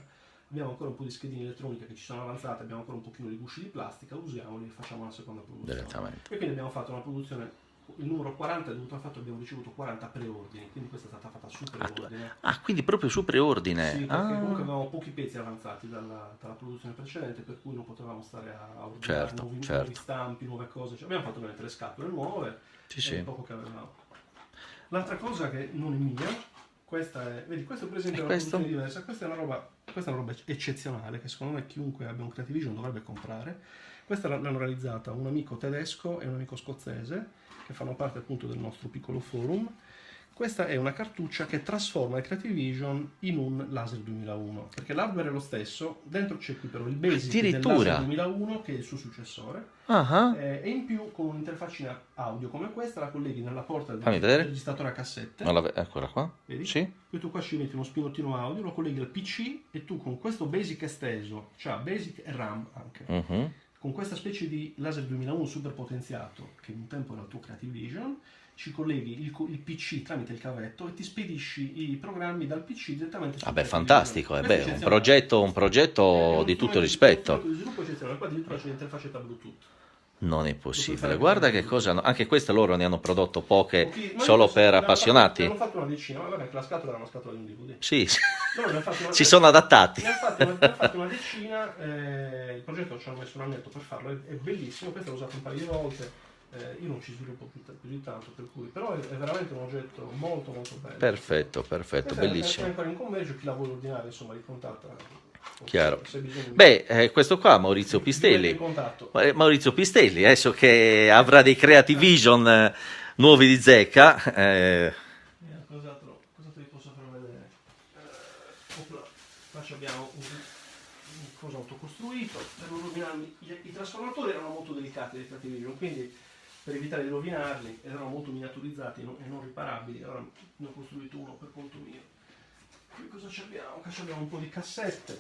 abbiamo ancora un po' di schedine elettroniche che ci sono avanzate, abbiamo ancora un pochino di gusci di plastica, usiamoli e facciamo una seconda produzione. E quindi abbiamo fatto una produzione, il numero 40 è dovuto al fatto che abbiamo ricevuto 40 preordini, quindi questa è stata fatta su preordine. Quindi proprio su preordine. Sì, perché comunque avevamo pochi pezzi avanzati dalla produzione precedente, per cui non potevamo stare a ordinare nuovi stampi, nuove cose. Abbiamo fatto ovviamente le scatole nuove. Poco che avevamo. L'altra cosa che non è mia, questa è per esempio una produzione diversa, questa è una roba eccezionale che secondo me chiunque abbia un Creativision dovrebbe comprare. Questa l'hanno realizzata un amico tedesco e un amico scozzese che fanno parte appunto del nostro piccolo forum. Questa è una cartuccia che trasforma il Creativision in un Laser 2001, perché l'hardware è lo stesso, dentro c'è qui però il basic del Laser 2001 che è il suo successore, e in più con un'interfaccina audio come questa la colleghi nella porta del registratore a cassette. Eccola qua. Vedi? Sì. Poi tu qua ci metti uno spinottino audio, lo colleghi al PC e tu con questo basic esteso, cioè basic e RAM anche, con questa specie di Laser 2001 super potenziato, che un tempo era il tuo Creativision, ci colleghi il PC tramite il cavetto e ti spedisci i programmi dal PC direttamente sul fantastico, un progetto di tutto rispetto. Lo sviluppo eccezionale, qua addirittura c'è l'interfacetta Bluetooth. Non è possibile, guarda che cosa, anche queste loro ne hanno prodotto poche solo per appassionati. Hanno fatto una decina, ma guarda che la scatola era una scatola di un DVD. Sì, si sono adattati. Ne hanno fatto una decina, il progetto ci hanno messo un annetto per farlo, è bellissimo, questo l'ho usato un paio di volte. Io non ci sviluppo più di tanto, per cui, però è veramente un oggetto molto molto bello. Perfetto, bellissimo. È ancora in commercio, chi la vuole ordinare insomma li contatta. Chiaro. Questo qua Maurizio Pistelli. Maurizio Pistelli, adesso che avrà dei Creativision nuovi di zecca. Cosa vi posso far vedere? Qua abbiamo un coso autocostruito. Per non rovinarmi, i trasformatori erano molto delicati dei Creativision, quindi per evitare di rovinarli erano molto miniaturizzati e non riparabili. Allora ne ho costruito uno per conto mio. Qui cosa abbiamo? Qua abbiamo un po' di cassette.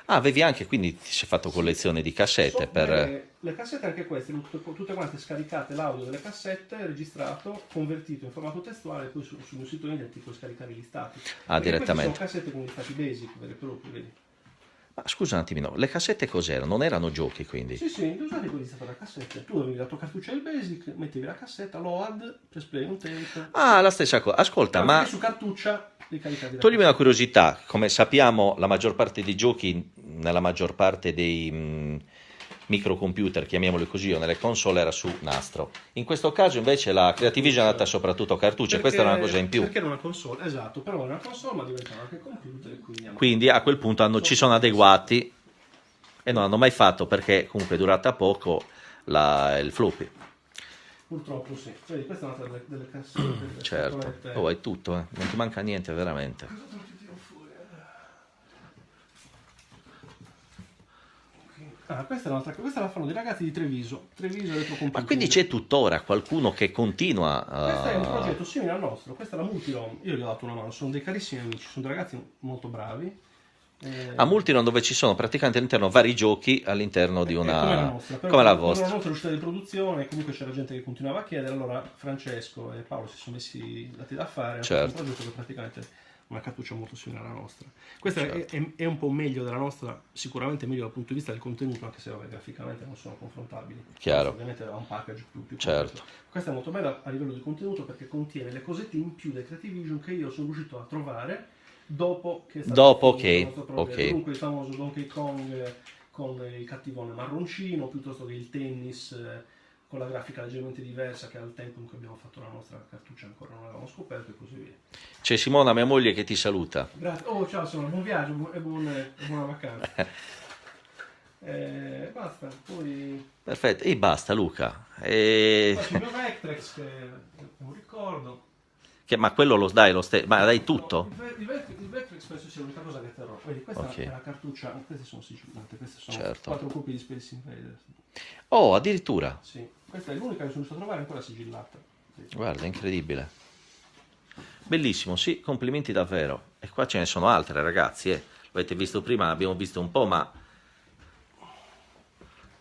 Ah, avevi anche, quindi ti sei fatto collezione di cassette per... Le cassette anche queste, tutte quante scaricate, l'audio delle cassette, registrato, convertito in formato testuale, e poi sul mio sito internet puoi scaricare gli stati. Ah, Perché queste sono direttamente. cassette con gli stati basic, veri e propri, vedi? Ma scusa un attimino, le cassette cos'erano? Non erano giochi, quindi? Sì, sì, usate quelli di stata la cassetta. Tu avevi la tua cartuccia del basic, mettevi la cassetta, load, press play un tape. Ah, la stessa cosa. Ascolta, Però ma su cartuccia li caricavi da toglimi una cassetta. curiosità. Come sappiamo, la maggior parte dei giochi, nella maggior parte dei microcomputer, chiamiamoli così, o nelle console era su nastro. In questo caso invece la Creativision è andata soprattutto a cartucce, questa era una cosa in più. Perché era una console, esatto, però era una console ma diventava anche computer e quindi Quindi a quel punto ci sono adeguati e non hanno mai fatto perché comunque è durata poco il floppy. purtroppo sì. Vedi, questa è un'altra delle cassette, delle Certo, scatolette. oh, è tutto, non ti manca niente veramente. Cosa te lo tiro fuori? Ah, questa la fanno dei ragazzi di Treviso Electrocomputing. Ma quindi c'è tuttora qualcuno che continua Questo è un a... progetto simile al nostro, questa è la Multirom, io gli ho dato una mano, sono dei carissimi amici, sono dei ragazzi molto bravi. A Multiron dove ci sono praticamente all'interno vari giochi all'interno di Come la una... nostra, però come la quando la vostra. nostra è uscita di produzione, comunque c'era gente che continuava a chiedere, allora Francesco e Paolo si sono messi dati da fare, hanno fatto Certo. un progetto che è praticamente una cartuccia molto simile alla nostra. Questa Certo. è un po' meglio della nostra, sicuramente meglio dal punto di vista del contenuto, anche se vabbè, graficamente non sono confrontabili. Chiaro. Ovviamente ha un package più Certo. completo. Questa è molto bella a livello di contenuto perché contiene le cosette in più del Creativision che io sono riuscito a trovare dopo che è stato Dopo, finito il ok, nostro progetto. ok. Dunque il famoso Donkey Kong con il cattivone marroncino, piuttosto che il tennis con la grafica leggermente diversa che al tempo in cui abbiamo fatto la nostra cartuccia ancora non avevamo scoperto e così via. C'è Simona, mia moglie, che ti saluta. Grazie. Oh ciao, sono buon viaggio e buona vacanza. Basta, poi... Perfetto, e basta Luca. Poi c'è il mio Vectrex che è un ricordo. Ma quello lo dai, ma dai tutto? No, il Vectrex penso sia l'unica cosa che terrò. Vedi, questa Ok. è la cartuccia, queste sono sigillate, queste sono Certo. 4 copie di Space Invaders. Oh, addirittura. Sì, questa è l'unica che sono riuscito a trovare ancora sigillata. Sì. Guarda, incredibile. Bellissimo, sì, complimenti davvero. E qua ce ne sono altre, ragazzi, L'avete visto prima, abbiamo visto un po', ma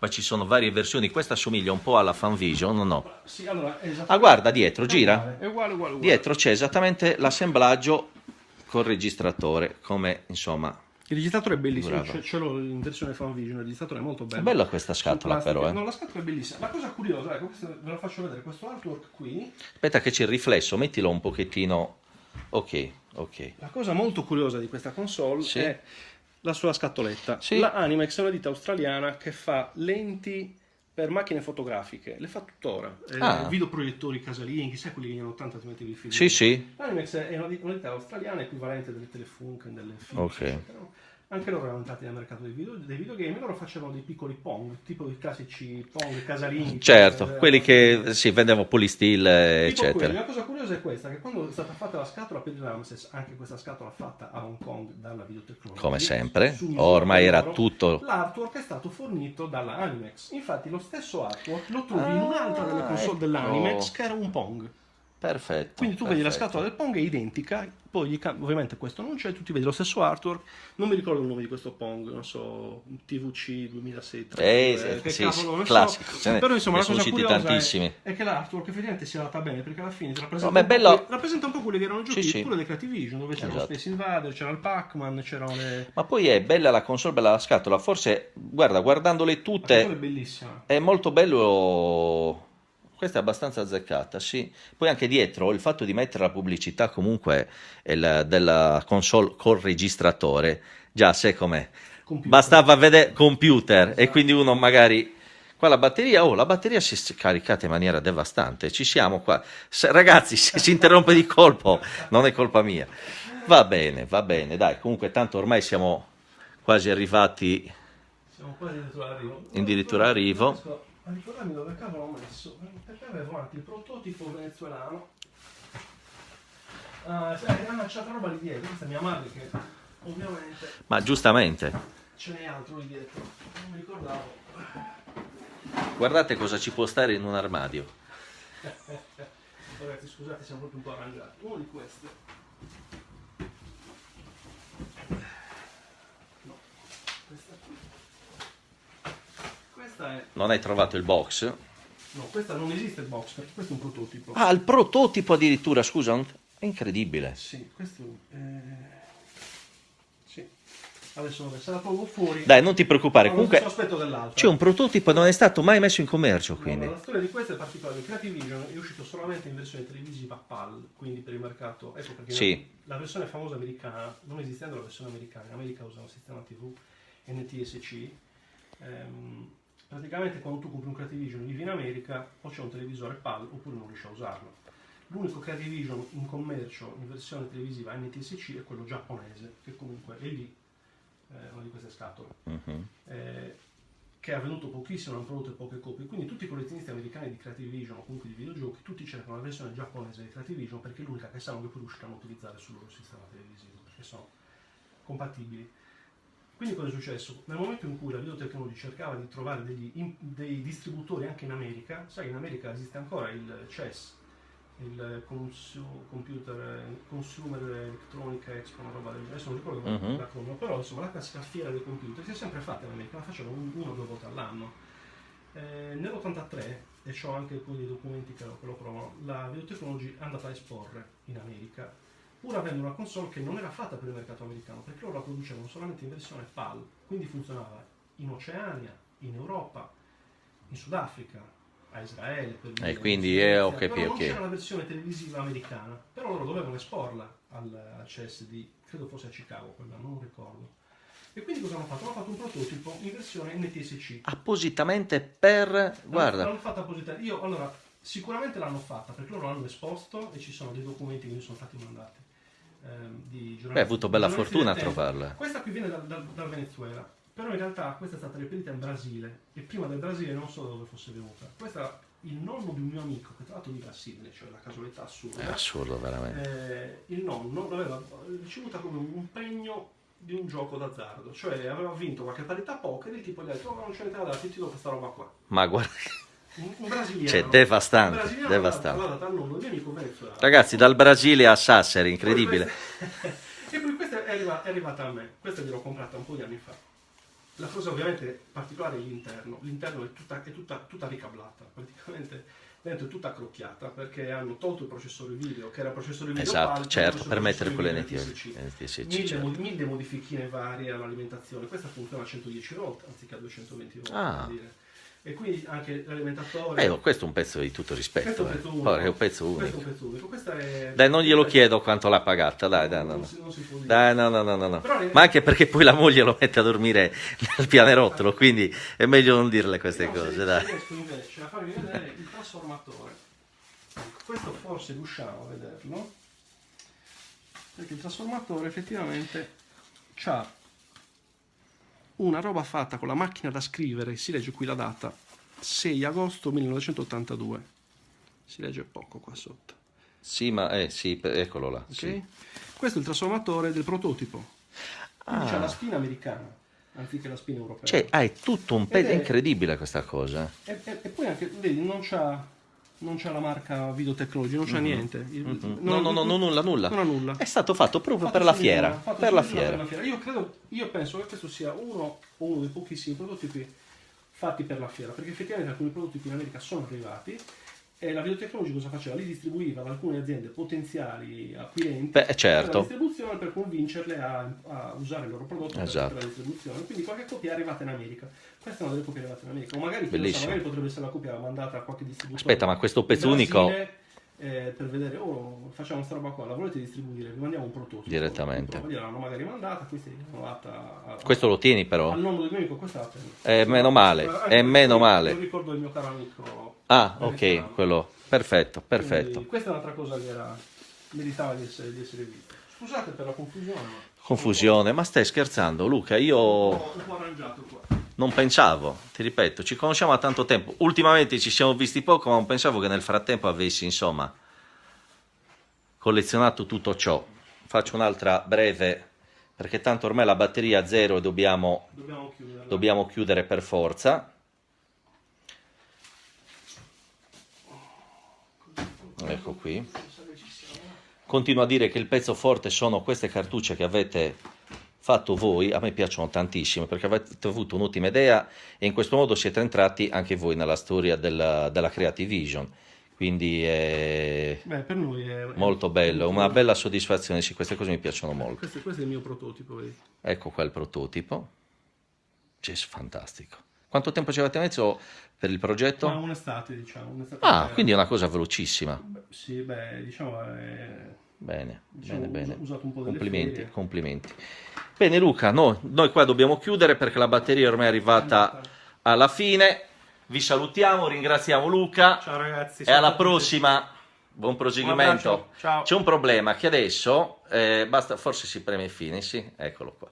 ci sono varie versioni. Questa assomiglia un po' alla Fanvision, no? Sì, allora, Ah, guarda, dietro, gira. È uguale. Dietro c'è esattamente l'assemblaggio col registratore, come, insomma... Il registratore è bellissimo, Bravo. ce l'ho in versione Fanvision, il registratore è molto bello. È bella questa Su scatola, plastica. però, No, la scatola è bellissima. La cosa curiosa, ecco, questa ve la faccio vedere, questo artwork qui. Aspetta che c'è il riflesso, mettilo un pochettino... Ok. La cosa molto curiosa di questa console Sì. è la sua scatoletta. Sì. La Animex è una ditta australiana che fa lenti per macchine fotografiche, le fa tuttora. Videoproiettori casalinghi, sai quelli degli anni 80 ti mettevi i film. Sì. L'Animex è una ditta australiana equivalente delle Telefunken, delle Philips, Ok. eccetera. Anche loro erano entrati nel mercato dei videogame, loro facevano dei piccoli Pong, tipo i classici Pong casalinghi. Certo, quelli che si vendevano Polystil, Tipo eccetera. quelli. La cosa curiosa è questa, che quando è stata fatta la scatola per il Ramses, anche questa scatola fatta a Hong Kong dalla Videotecnologia, Come sempre, su misura ormai per era loro, tutto... l'artwork è stato fornito dalla Animex. Infatti lo stesso artwork lo trovi in un'altra delle console ecco. dell'Animex che era un Pong. Perfetto. Quindi tu vedi la perfetto. scatola del Pong è identica, poi ovviamente questo non c'è, tu ti vedi lo stesso artwork, non mi ricordo il nome di questo Pong, non so, TVC 2006, che sì, cavolo, non classico. so. Però insomma la sono cosa usciti curiosa tantissimi. è che l'artwork effettivamente si adatta bene, perché alla fine ma è bello- rappresenta un po' quelli che erano giochi Sì. pure dei Creativision, dove c'era lo Esatto. Space Invader, c'era il Pac-Man, c'erano le... Ma poi è bella la console, bella la scatola. Forse, guarda, guardandole La tutte, scatola è bellissima. è molto bello. Questa è abbastanza azzeccata, sì. Poi anche dietro il fatto di mettere la pubblicità comunque della console col registratore, già sai com'è. Computer. Bastava vedere computer Esatto. e quindi uno magari... Qua la batteria si è caricata in maniera devastante. Ci siamo qua. Ragazzi, se si interrompe di colpo, non è colpa mia. Va bene, dai. Comunque tanto ormai siamo quasi arrivati Siamo quasi all'arrivo. addirittura arrivo. Non riesco a ricordarmi dove cavolo ho messo, perché avevo anche il prototipo venezuelano. Sai, c'è altra roba lì dietro, questa è mia madre che ovviamente Ma giustamente, ce n'è altro lì dietro, non mi ricordavo. guardate cosa ci può stare in un armadio. Ragazzi scusate, siamo proprio un po' arrangiati. Uno di queste. No, Non hai trovato il box? No, questa non esiste il box, perché questo è un prototipo. Ah, il prototipo addirittura, scusa, è incredibile. Sì, questo sì. Adesso vabbè, se la tolgo fuori. Dai, non ti preoccupare, Allora, comunque aspetto dell'altra. c'è un prototipo e non è stato mai messo in commercio, quindi. La storia di questo è particolare. Creative Vision è uscito solamente in versione televisiva PAL, quindi per il mercato. Ecco perché Sì. la versione famosa americana, non esistendo la versione americana, in America usa un sistema TV NTSC. Praticamente quando tu compri un Creative Vision vivi in America o c'è un televisore PAL oppure non riesci a usarlo. L'unico Creative Vision in commercio in versione televisiva NTSC è quello giapponese, che comunque è lì, una di queste scatole, che ha venduto pochissimo, hanno prodotto poche copie, quindi tutti i collezionisti americani di Creative Vision o comunque di videogiochi, tutti cercano la versione giapponese di Creative Vision perché è l'unica che sanno che poi riusciranno a utilizzare sul loro sistema televisivo, perché sono compatibili. Quindi cosa è successo? Nel momento in cui la Videotecnology cercava di trovare dei distributori anche in America, sai, in America esiste ancora il CES, il Consumer Electronic Expo, una roba del genere, adesso non ricordo l'acronimo, però insomma la classica fiera dei computer si è sempre fatta in America, la facevano una o due volte all'anno. Nell'83, e ho anche poi dei documenti che lo provano, la Videotecnology è andata a esporre in America, pur avendo una console che non era fatta per il mercato americano, perché loro la producevano solamente in versione PAL, quindi funzionava in Oceania, in Europa, in Sudafrica, a Israele, per dire, quindi però ok. non c'era la versione televisiva americana, però loro dovevano esporla al CES di, credo fosse a Chicago quell'anno, non ricordo. E quindi cosa hanno fatto? Hanno fatto un prototipo in versione NTSC. Appositamente per... guarda. L'hanno fatta appositamente. Allora, sicuramente l'hanno fatta, perché loro l'hanno esposto e ci sono dei documenti che mi sono stati mandati. Di Hai avuto bella fortuna a trovarla. Questa qui viene dal Venezuela, però in realtà questa è stata reperita in Brasile e prima del Brasile non so da dove fosse venuta. Questa il nonno di un mio amico che tra l'altro vive a Sydney, cioè la casualità assurda. È assurdo veramente. Il nonno l'aveva ricevuta come un pegno di un gioco d'azzardo, cioè aveva vinto qualche parità poker e il tipo gli ha detto non c'è niente da darti, ti do questa roba qua. Ma guarda, Un brasiliano. cioè devastante, devastante. Dal nonno di mio amico venezuelano. Ragazzi, dal Brasile a Sassari, incredibile. E poi questa è arrivata a me, questa gliel'ho comprata un po' di anni fa. La cosa ovviamente particolare è l'interno. L'interno è tutta ricablata, praticamente dentro è tutta accrocchiata perché hanno tolto il processore video, che era il processore video Esatto, PAL, certo, per mettere quelle NTSC. Mille modifichine varie all'alimentazione. Questa funziona a 110 volt anziché a 220 volt. Per dire. E quindi anche l'alimentatore. Questo è un pezzo di tutto rispetto. Questo È un pezzo unico. Questo è un pezzo unico. Questa è... Dai, non glielo chiedo quanto l'ha pagata, dai, no. Non si può dire. Dai, no. Ma anche perché poi la moglie lo mette a dormire nel pianerottolo, quindi è meglio non dirle queste cose, dai. Riesco invece a farvi vedere il trasformatore. Questo forse riusciamo a vederlo, perché il trasformatore effettivamente c'ha una roba fatta con la macchina da scrivere, si legge qui la data, 6 agosto 1982, si legge poco qua sotto. Sì, ma sì, eccolo là. Okay? Sì. Questo è il trasformatore del prototipo, quindi c'è la spina americana anziché la spina europea. Cioè, è tutto un pezzo, è incredibile questa cosa. E poi anche, vedi, non c'ha la marca Videotecnology, non c'ha niente. No, nulla. Non ha nulla. È stato fatto proprio per la fiera. Per la fiera. Io penso che questo sia uno dei pochissimi prototipi fatti per la fiera, perché effettivamente alcuni prototipi in America sono arrivati e la Videotecnology cosa faceva? Li distribuiva ad alcune aziende potenziali acquirenti per certo. la distribuzione, per convincerle a usare il loro prodotto per la distribuzione. Quindi qualche copia è arrivata in America. Questa è una delle copie arrivate in America. O magari, magari potrebbe essere la copia mandata a qualche distributore. Aspetta, ma questo pezzo unico... per vedere, facciamo questa roba qua, la volete distribuire? Vi mandiamo un prototipo. Direttamente. L'hanno magari mandata, questi l'hanno data questo lo tieni però? al nonno del mio amico, questa la tengo. Meno male, è meno male. Non ricordo il mio caro amico. Ok, quello. Perfetto. Quindi, questa è un'altra cosa che meritava di essere vista. Scusate per la confusione. Confusione, ma stai scherzando, Luca? Io un po' arrangiato qua. Non pensavo, ti ripeto, ci conosciamo da tanto tempo. Ultimamente ci siamo visti poco, ma non pensavo che nel frattempo avessi, insomma, collezionato tutto ciò. Faccio un'altra breve, perché tanto ormai la batteria è a zero e dobbiamo chiudere per forza. Ecco qui. Continuo a dire che il pezzo forte sono queste cartucce che avete fatto voi, a me piacciono tantissimo perché avete avuto un'ottima idea e in questo modo siete entrati anche voi nella storia della Creative Vision. Quindi è Per noi è molto bello, una bella soddisfazione, sì, queste cose mi piacciono molto. Questo è il mio prototipo, vedi? Ecco qua il prototipo, fantastico. Quanto tempo ci avete messo per il progetto? Un'estate, diciamo. Quindi è una cosa velocissima. Sì, diciamo Bene, diciamo, bene. Ho usato un po' delle Complimenti, ferie. complimenti. Bene Luca, noi qua dobbiamo chiudere perché la batteria ormai è arrivata alla fine. Vi salutiamo, ringraziamo Luca. Ciao ragazzi. E alla prossima. Buon proseguimento. Ciao. C'è un problema che adesso basta, forse si preme fine, sì, eccolo qua.